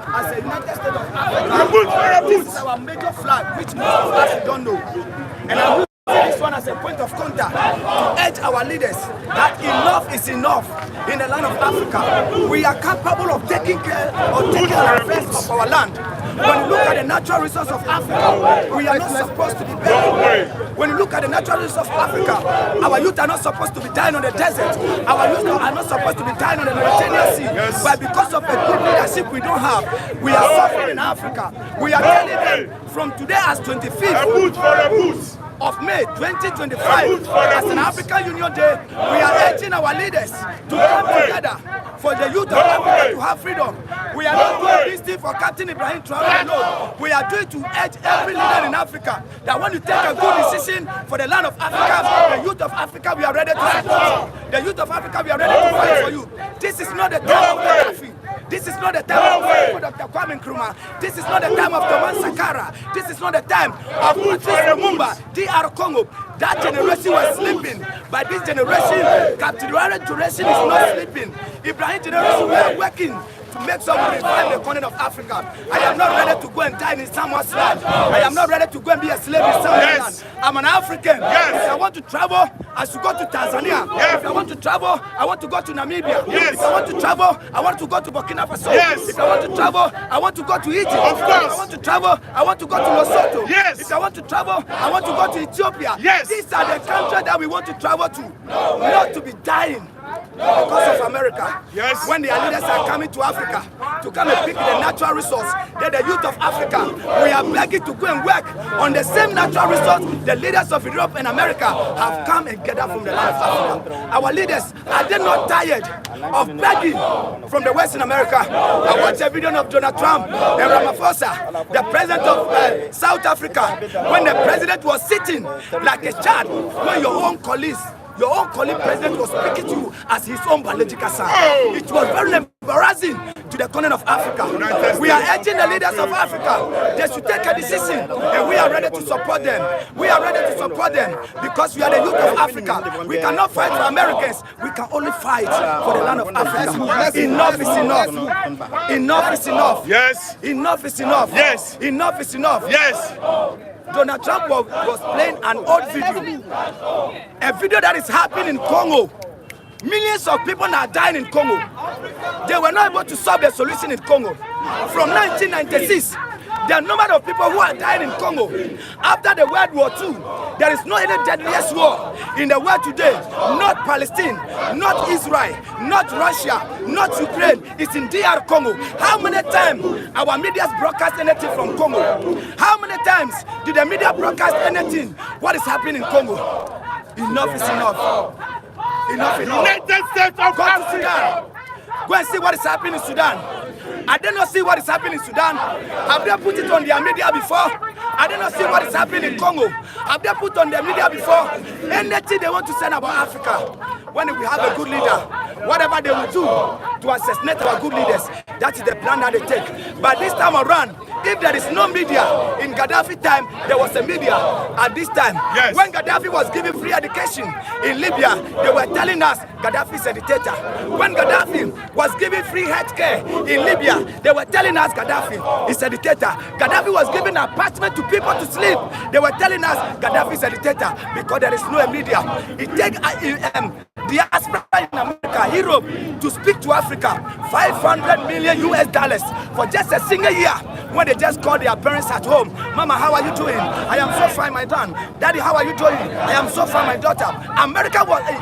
As a United States of Africa, this is our major flag, which most of us don't know. And I'm using this one as a point of contact to urge our leaders that enough is enough in the land of Africa. We are capable of taking care of taking our affairs of our land. When you look at the natural resources of Africa, we are not supposed to be begging. When you look at the natural resources of Africa, our youth are not supposed to be dying on the desert. Our youth are not supposed to be dying on the Mediterranean Sea. Yes. But because of the good leadership we don't have, we are suffering in Africa. We are telling them from today as 25th of May 2025, as an African Union Day, we are urging our leaders to come together for the youth of Africa to have freedom. We are not doing this thing for Captain Ibrahim Traoré alone. We are doing to urge every leader in Africa that when you take a good decision for the land of Africa, the youth of Africa, we are ready to support you. The youth of Africa, we are ready to fight for you. This is not the time of the coffee. This is not the time of Dr. Kwame Nkrumah. This is not the time of Thomas Sankara. This is not the time of Patrice Lumumba, DR Congo. That generation was sleeping. But this generation, Captain generation is not sleeping. Ibrahim generation, we are working to make sure we revive the continent of Africa. I am not ready to go and die in someone's land. I am not ready to go and be a slave in someone's land. I'm an African. If I want to travel, I should go to Tanzania. If I want to travel, I want to go to Namibia. If I want to travel, I want to go to Burkina Faso. If I want to travel, I want to go to Egypt. If I want to travel, I want to go to Lesotho. If I want to travel, I want to go to Ethiopia. These are the countries that we want to travel to, not to be dying because of America. When their leaders are coming to Africa to come and pick the natural resource, then the youth of Africa, we are begging to go and work on the same natural resource the leaders of Europe and America have come and gathered from the land of Africa. Our leaders, are they not tired of begging from the Western America? I watched a video of Donald Trump and Ramaphosa, the president of South Africa, when the president was sitting like a child, when your own colleague president was speaking to you as his own biological son. It was very embarrassing to the continent of Africa. We are urging the leaders of Africa, they should take a decision, and we are ready to support them. We are ready to support them because we are the youth of Africa. We cannot fight for Americans. We can only fight for the land of Africa. Enough is enough. Enough is enough. Yes. Enough is enough. Yes. Enough is enough. Yes. Donald Trump was playing an old video. A video that is happening in Congo. Millions of people are dying in Congo. They were not able to solve the solution in Congo. From 1996, the number of people who are dying in Congo after the World War II, there is no any deadliest war in the world today. Not Palestine, not Israel, not Russia, not Ukraine. It's in DR Congo. How many times our media broadcast anything from Congo? How many times did the media broadcast anything? What is happening in Congo? Enough is enough. Enough is enough. United States of Africa. Go and see what is happening in Sudan. I did not see what is happening in Sudan. Have they put it on their media before? I did not see what is happening in Congo. Have they put on their media before? Anything they want to say about Africa, when we have a good leader, whatever they will do to assassinate our good leaders, that is the plan that they take. But this time around, if there is no media, in Gaddafi time, there was a media at this time. Yes. When Gaddafi was giving free education in Libya, they were telling us Gaddafi is a dictator. When Gaddafi was giving free healthcare in Libya, they were telling us Gaddafi is a dictator. Gaddafi was giving apartment to people to sleep. They were telling us Gaddafi is a dictator because there is no media. It takes diaspora in America, Europe, to speak to Africa. $500 million for just a single year. When they just call their parents at home, Mama, how are you doing? I am so fine, my son. Daddy, how are you doing? I am so fine, my daughter.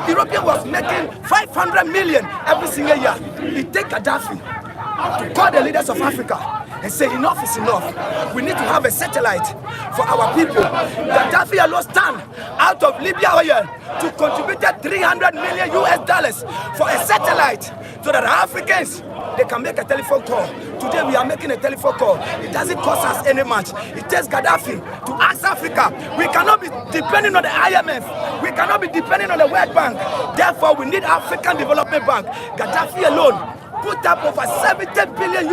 European was making 500 million every single year. It takes Gaddafi to call the leaders of Africa and say enough is enough. We need to have a satellite for our people. Gaddafi alone stand out of Libya oil to contribute $300 million for a satellite so that Africans, they can make a telephone call. Today we are making a telephone call. It doesn't cost us any much. It takes Gaddafi to ask Africa. We cannot be depending on the IMF. We cannot be depending on the World Bank. Therefore, we need African Development Bank. Gaddafi alone put up over $70 billion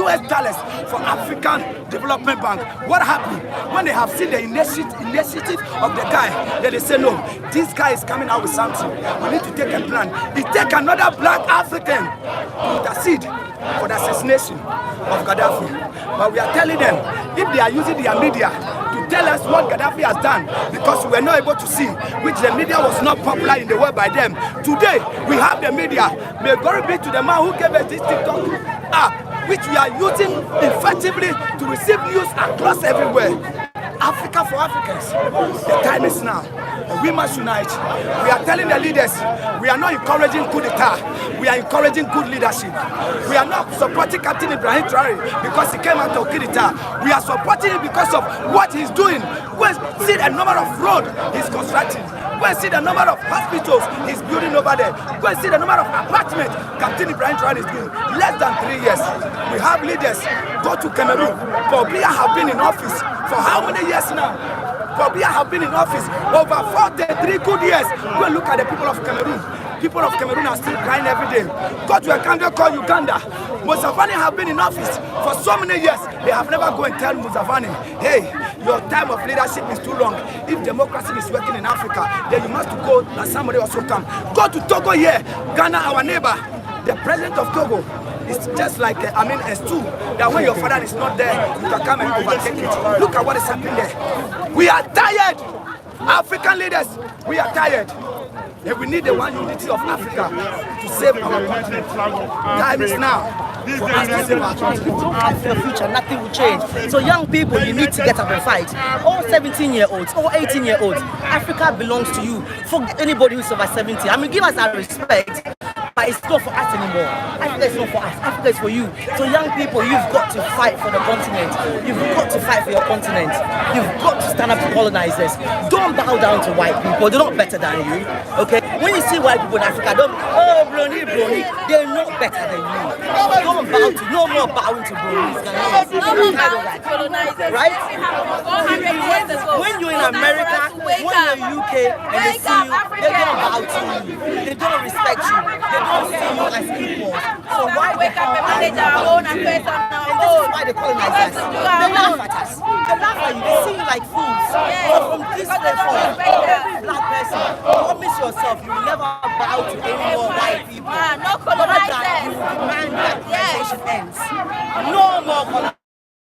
for African Development Bank. What happened? When they have seen the initiative of the guy, then they say, no, this guy is coming out with something. We need to take a plan. It takes another black African to intercede for the assassination of Gaddafi. But we are telling them, if they are using their media to tell us what Gaddafi has done, because we were not able to see, which the media was not popular in the world by them. Today, we have the media. May glory be to the man who gave us this TikTok app, which we are using effectively to receive news across everywhere. Africa for Africans. The time is now. And we must unite. We are telling the leaders, we are not encouraging coup d'etat. We are encouraging good leadership. We are not supporting Captain Ibrahim Traoré because he came out of coup d'etat. We are supporting him because of what he's doing. Go and see the number of roads he's constructing. Go and see the number of hospitals he's building over there. Go and see the number of apartments Captain Ibrahim Traoré is doing. Less than 3 years. We have leaders go to Cameroon. For Biya have been in office for how many years now? For Biya have been in office over 43 good years. Go and look at the people of Cameroon. People of Cameroon are still crying every day. Go to a country called Uganda. Museveni have been in office for so many years. They have never go and tell Museveni, hey, your time of leadership is too long. If democracy is working in Africa, then you must go and somebody also come. Go to Togo here, Ghana, our neighbor. The president of Togo is just like, a stool. That when your father is not there, you can come and overtake it. Look at what is happening there. We are tired. African leaders, we are tired. And we need the one unity of Africa to save our continent. Time is now for us to save our continent. We don't have a future, nothing will change. So young people, you need to get up and fight. All 17-year-olds, all 18-year-olds, Africa belongs to you. Forget anybody who's over 70. I mean, give us our respect. But it's not for us anymore. Africa is not for us. Africa is for you. So young people, you've got to fight for the continent. You've got to fight for your continent. You've got to stand up to colonizers. Don't bow down to white people. They're not better than you. Okay? When you see white people in Africa, don't, oh, brony. They're not better than you. Don't bow to, no more bowing to bronies. Right? When you're in America, when you're in UK, and they see you, they're going to bow to you. They don't respect you. They don't see you as equal. So why wake up and manage our own affairs on our own? This is why they colonize us. They laugh at us. They laugh at you. They see you like fools. So from this day forward, every black person, promise yourself you will never bow to any more white people. No colonizers. You demand that colonization ends. No more colonizing.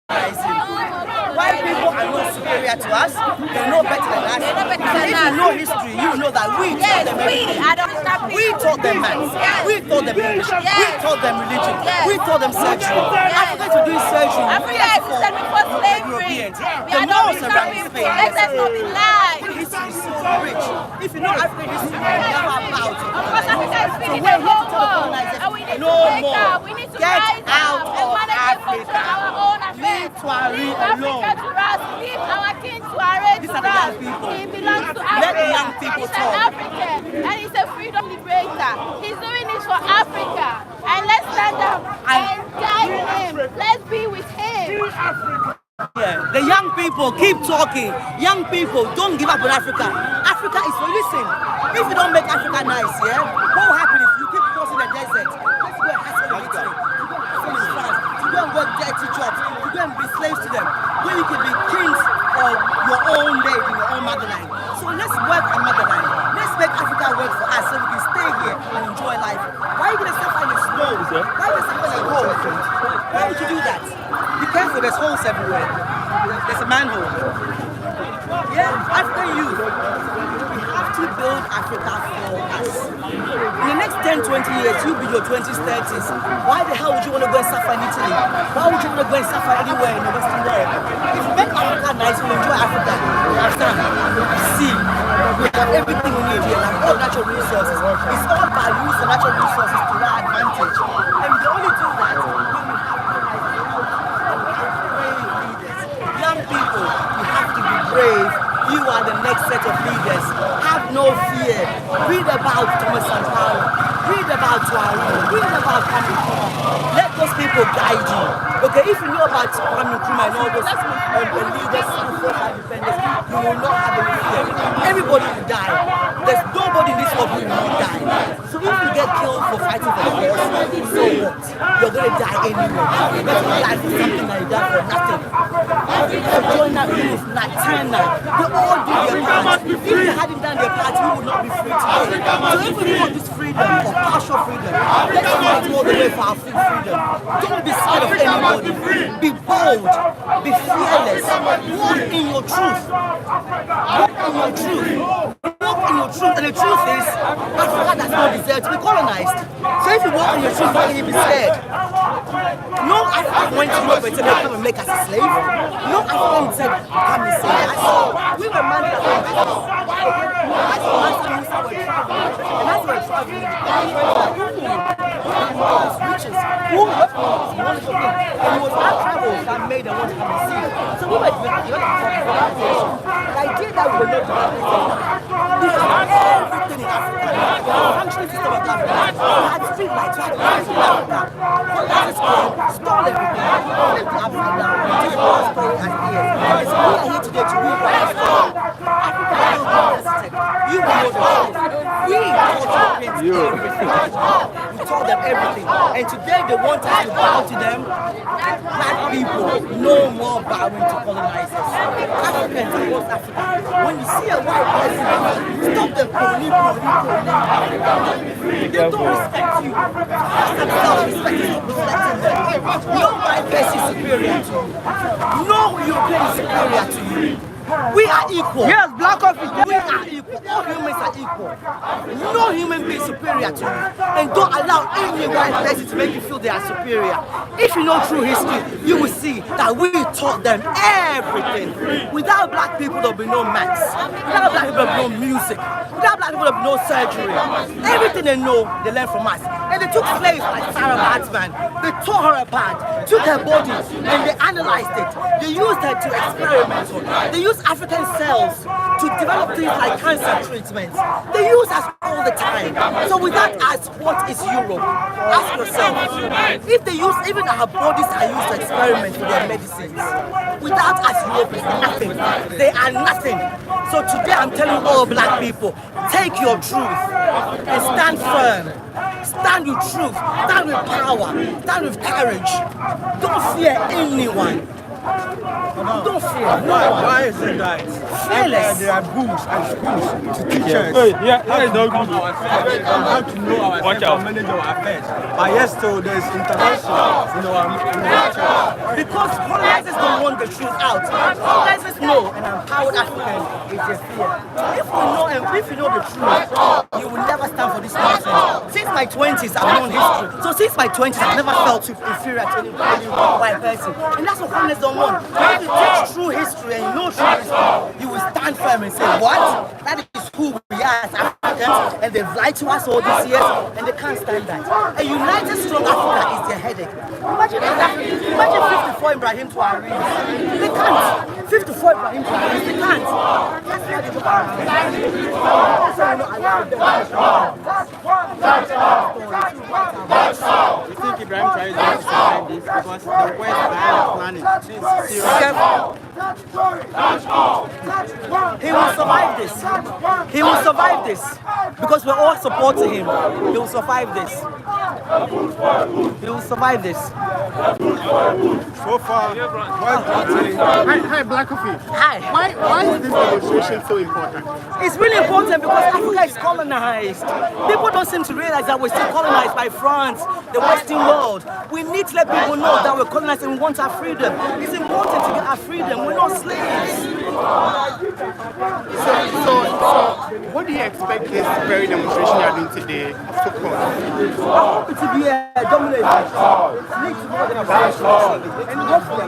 White people are not superior superior to us. They know better than us. If you know history, you know that we taught them everything. We taught them maths. We taught them English. We taught them religion. We taught them surgery. Africans were doing surgery. Africa existed before slavery. We are not rich people. Let us not be lied. History is so rich. If you know African history, you never about it. Of course, Africa is feeding the whole world. And we need to wake up. We need to rise up and manage to control our own affairs. Leave Africa to us. Leave our king Traoré to us. He belongs to Africa. He's an African. And he's a freedom liberator. He's doing this for Africa. And let's stand up and guide him. Let's be with him. Yeah, the young people keep talking. Young people, don't give up on Africa. Africa is for listen. If you don't make Africa nice, yeah, what will happen is you keep crossing the desert. Let's go and hustle in Italy. You go and hustle in France. You go and work dirty jobs. You go and be slaves to them. When you can be kings of your own day in your own motherland. So let's work our motherland. Let's make Africa work for us so we can stay here and enjoy life. Why are you going to suffer in the snow? Why are you suffer in the cold? Why would you do that? Be careful, there's holes everywhere. There's a manhole. Yeah, African youth, we have to build Africa for us. In the next 10, 20 years, you'll be your 20s, 30s. Why the hell would you want to go and suffer in Italy? Why would you want to go and suffer anywhere in the Western world? If you make Africa nice, you enjoy Africa. We have sun, sea, we have everything we need here, like all natural resources. It's all about using natural resources to our advantage. And we can only do that when we have young people, you have to be brave. You are the next set of leaders. Have no fear. Read about Thomas Sankara. Read about Traoré. Read about Kwame Nkrumah. Let those people guide you. Okay, if you know about Kwame Nkrumah and all those leaders who fought for independence, you will not have any fear. Everybody will die. There's nobody in this world who will not die. So if you get killed for fighting for the cause, so what? You're going to die anyway. You're going to die for something that you die for nothing. So join that move, like turn now. They all do their part. If they hadn't done their part, we would not be free today. So if we want this freedom, or partial freedom, let's fight all the way for our full freedom. Don't be scared of anybody. Be bold. Be fearless. Walk in your truth. Walk in your truth. Walk in your truth. And the truth is, Africa does not deserve to be colonized. So if you walk in your truth, why will you be scared? No African went to Europe and said, come and make us a slave. No African said, come and save us. We were mandate as a business. As a master minister, we're traveling. And as we're traveling, riches. Who left us? Wonderful thing. And it was our travels that made them want to come and see. So we were developing the idea that we were not developing. We have everything in Africa. We have a functioning system of Africa. We had street lights, we had lights in Africa. What has came, stole everything, flipped upside down, did our story as is. So we are here today to rewrite the story. Africa is not necessary. You know the truth. We taught Europeans everything. We taught them everything. And today they want us to bow to them. Black people, no more bowing to colonizers. Africans across Africa. When you see a white person, stop them calling. They don't respect you. Self-respect is not respecting them. No white person is superior to you. No European is superior to you. We are equal. Yes, black officers. We are equal. All humans are equal. No human being is superior to you. And don't allow any white person to make you feel they are superior. If you know true history, you will see that we taught them everything. Without black people, there will be no maths. Without black people, there will be no music. Without black people, there will be no surgery. Everything they know, they learn from us. And they took slaves like Sarah Batsman. They tore her apart, took her body, and they analyzed it. They used her to experiment on. They used African cells to develop things like cancer treatments. They use us all the time. So without us, what is Europe? Ask yourself. If they use, even our bodies are used to experiment with their medicines. Without us, Europe is nothing. They are nothing. So today I'm telling all black people, take your truth and stand firm. Stand with truth, stand with power, stand with courage. Don't fear anyone. Don't fear. Why is it that? Fearless. There are books and schools to teach us how to know ourselves and manage our affairs. But yes, so there's intervention in our Because colonizers don't want the truth out. Colonizers know an empowered African is a fear. If you know the truth, you will never stand for this nonsense. Since my 20s, I've known history. So since my 20s, I've never felt inferior to any white person. And that's what colonizers don't want. If you teach true history and you know true history, you will stand firm and say, what? That is who we are as Africans, and they've lied to us all these years, and they can't stand that. A united, strong Africa is their headache. Imagine 54 Ibrahim Traoré. They can't. 54 Ibrahim Traoré. They can't. That's why they go around. You think Ibrahim Traoré is going to survive this because the West are planning? He will survive this. He will survive this because we're all supporting him. He will survive this. He will survive this. So far, hi, Black Coffee. Hi. Why is this demonstration so important? It's really important because Africa is colonized. People don't seem to realize that we're still colonized by France, the Western world. We need to let people know that we're colonized and we want our freedom. It's important to get our freedom. We're not slaves. So what do you expect this very demonstration you are doing today to cause? I hope it to be a dominated. It needs to be a demonstration. And hopefully,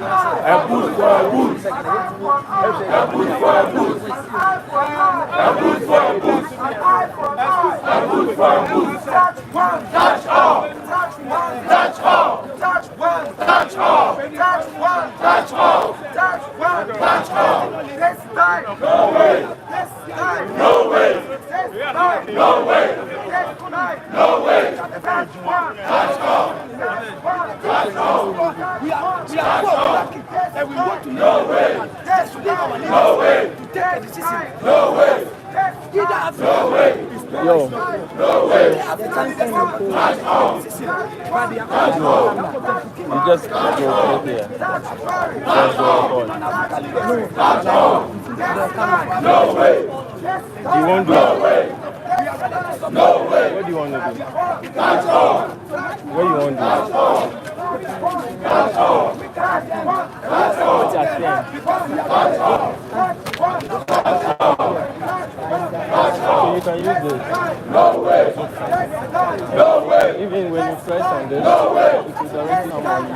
Yo. You just go here. You won't do it. What do you want to do? What do you want to do? What's your thing? So you can use this. Even when you press on this, it is already come on you.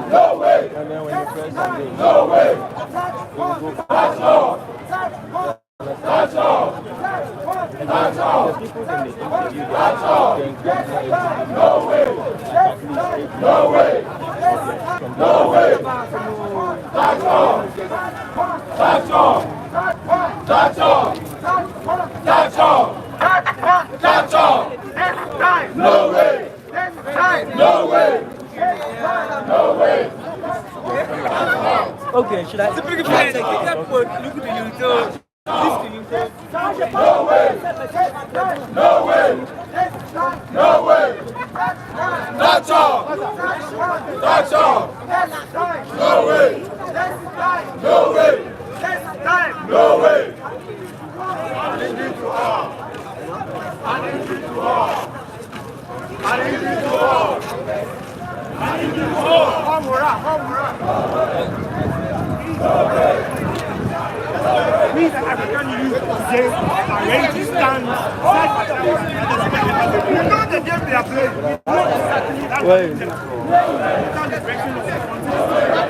And then when you press on this, it will go fast. The people in the interview, okay, should I? Look at the YouTube. No way! No way! No way! That's all! That's all! No way! No way! No way! I need you to all! I need you to all! I need you to all! I need you to all! No way! We the African youth today are ready to stand side by side. You know the game they are playing. That's the direction of the country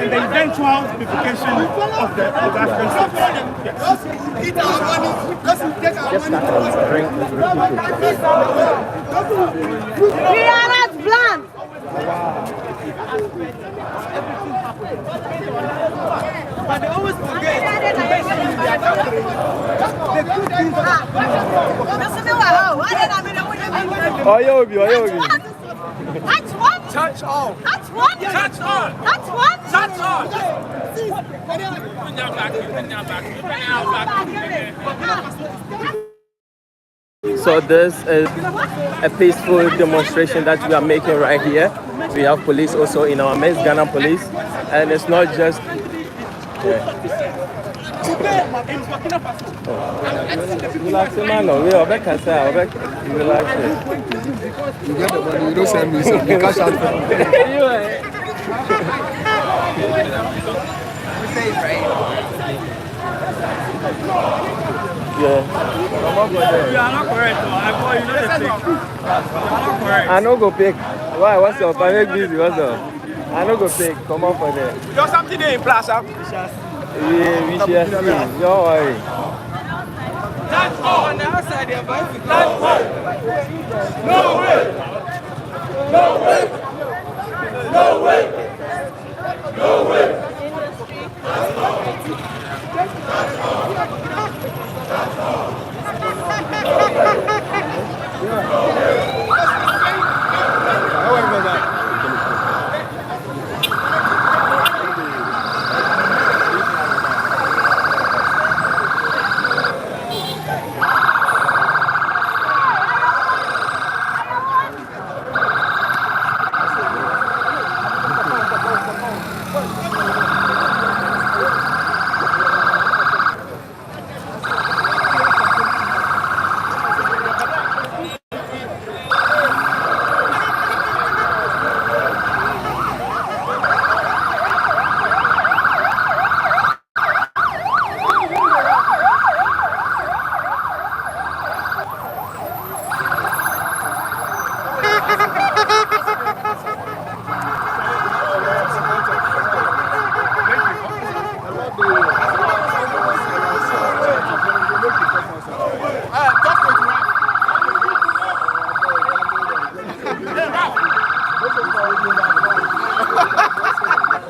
and the eventual unification of the African state. Yes. Eat our money. Doesn't take our money. We are not blunt. But they always forget Touch all. Touch what? Touch all. Touch what? Touch all. So this is a peaceful demonstration that we are making right here. We have police also in our midst, Ghana police, and it's not just Today in Burkina Faso, I'm asking the people Relax, man. No, we are back. Relax. You get the money, you don't send me some. You cash out for me. Yeah. you are not correct. I call you not a fake. You are not correct. I no go pick. Why? What's up? I make busy. What's up? I no go pick. Come on for there. There's something there in Plaza. Yeah, we shall see. Don't worry. That's all. On the outside, they're about to that's all. No way. No way. No way. No way.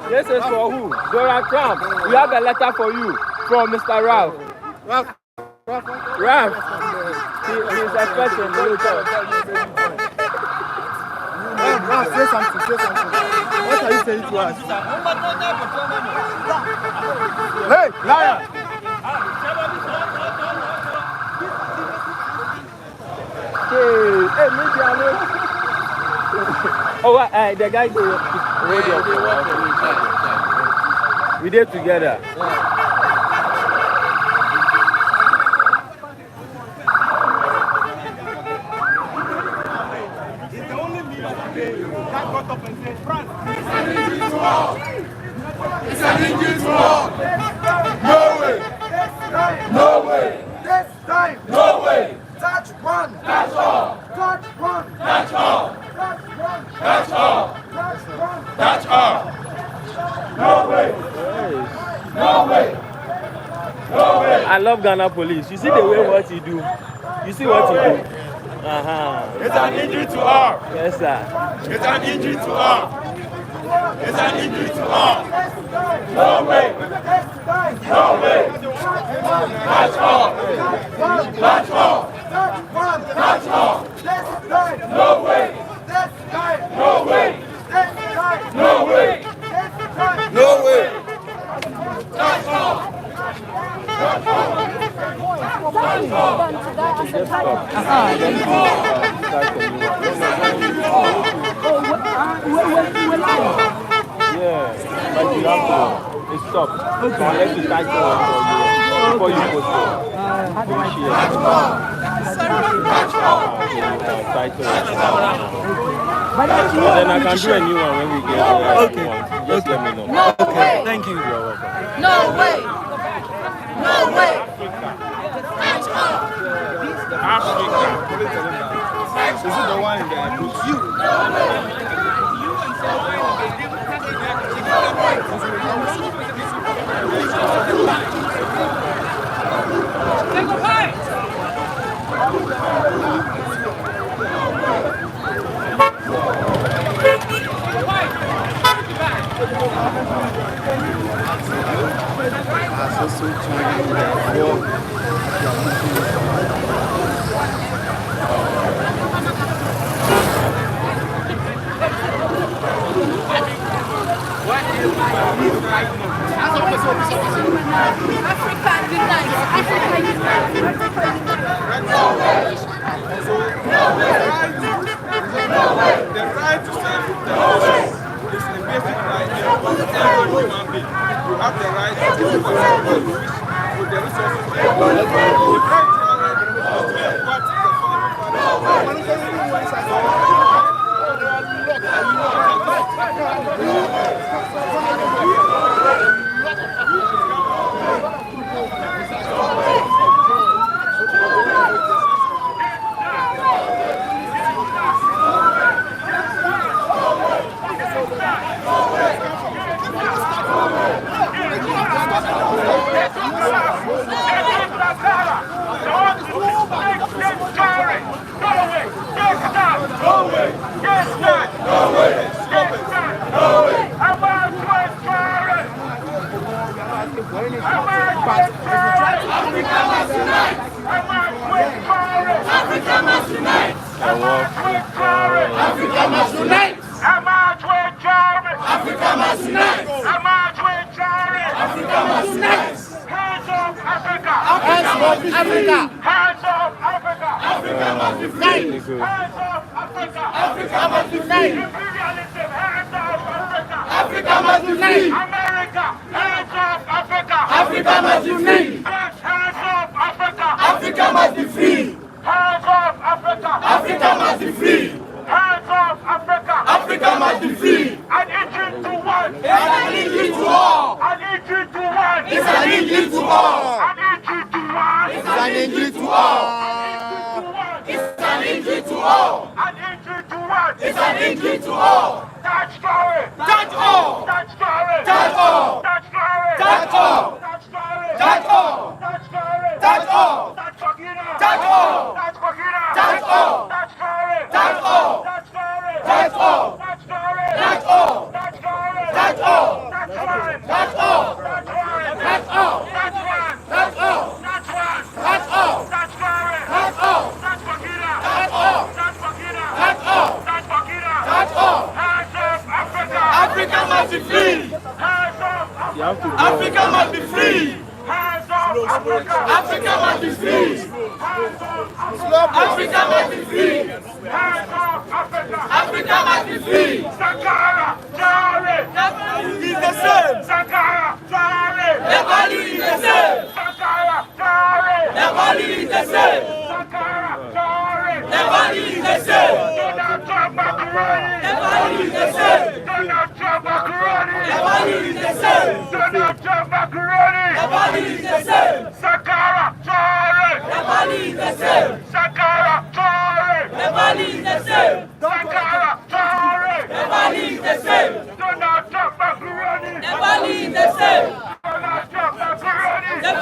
This is for who? Donald Trump. We have a letter for you from Mr. Ralph. Ralph. He's expecting you. Ralph, say something, say something. What are you saying to us? Hey, liar! Hey, maybe I know. Oh, the guy go radio. We did together. It's the only leader today that got up and said, France, it's an injury to all. No way. No way. this time, No way. touch one, That's all. touch one, That's all. touch one, That's all. touch one. That's all. No way. No way. No way. I love Ghana police. You see the way what he do. You see what he do. It's an injury to all. Yes, sir. It's an injury to all. It's an injury to all. No way. No way. That's all. That's all. That's all. No way. No way. No way. No way. That's all. Yeah, but you have to stop. Unless you type one for you before you post it. But then I can do a new one when we get there. Okay. Just let me know. No way. Thank you. You're welcome. No way. No way. Africa. Is it the one in there? You. Africa unite. Africa unite. The right to self-determination is a basic right of every human being. You have the right to do whatever you wish with the resources.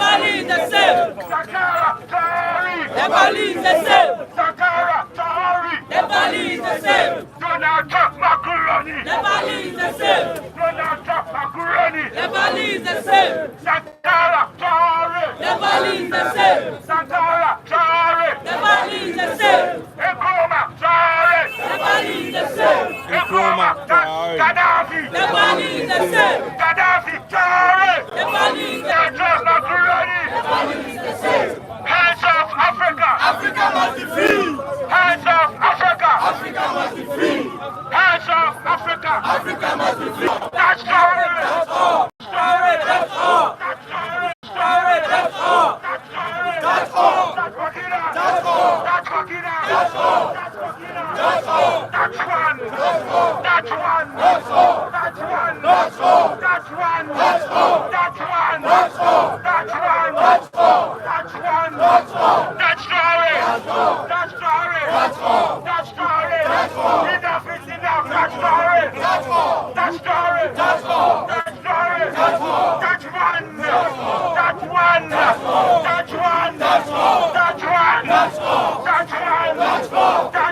Ibrahim That's one.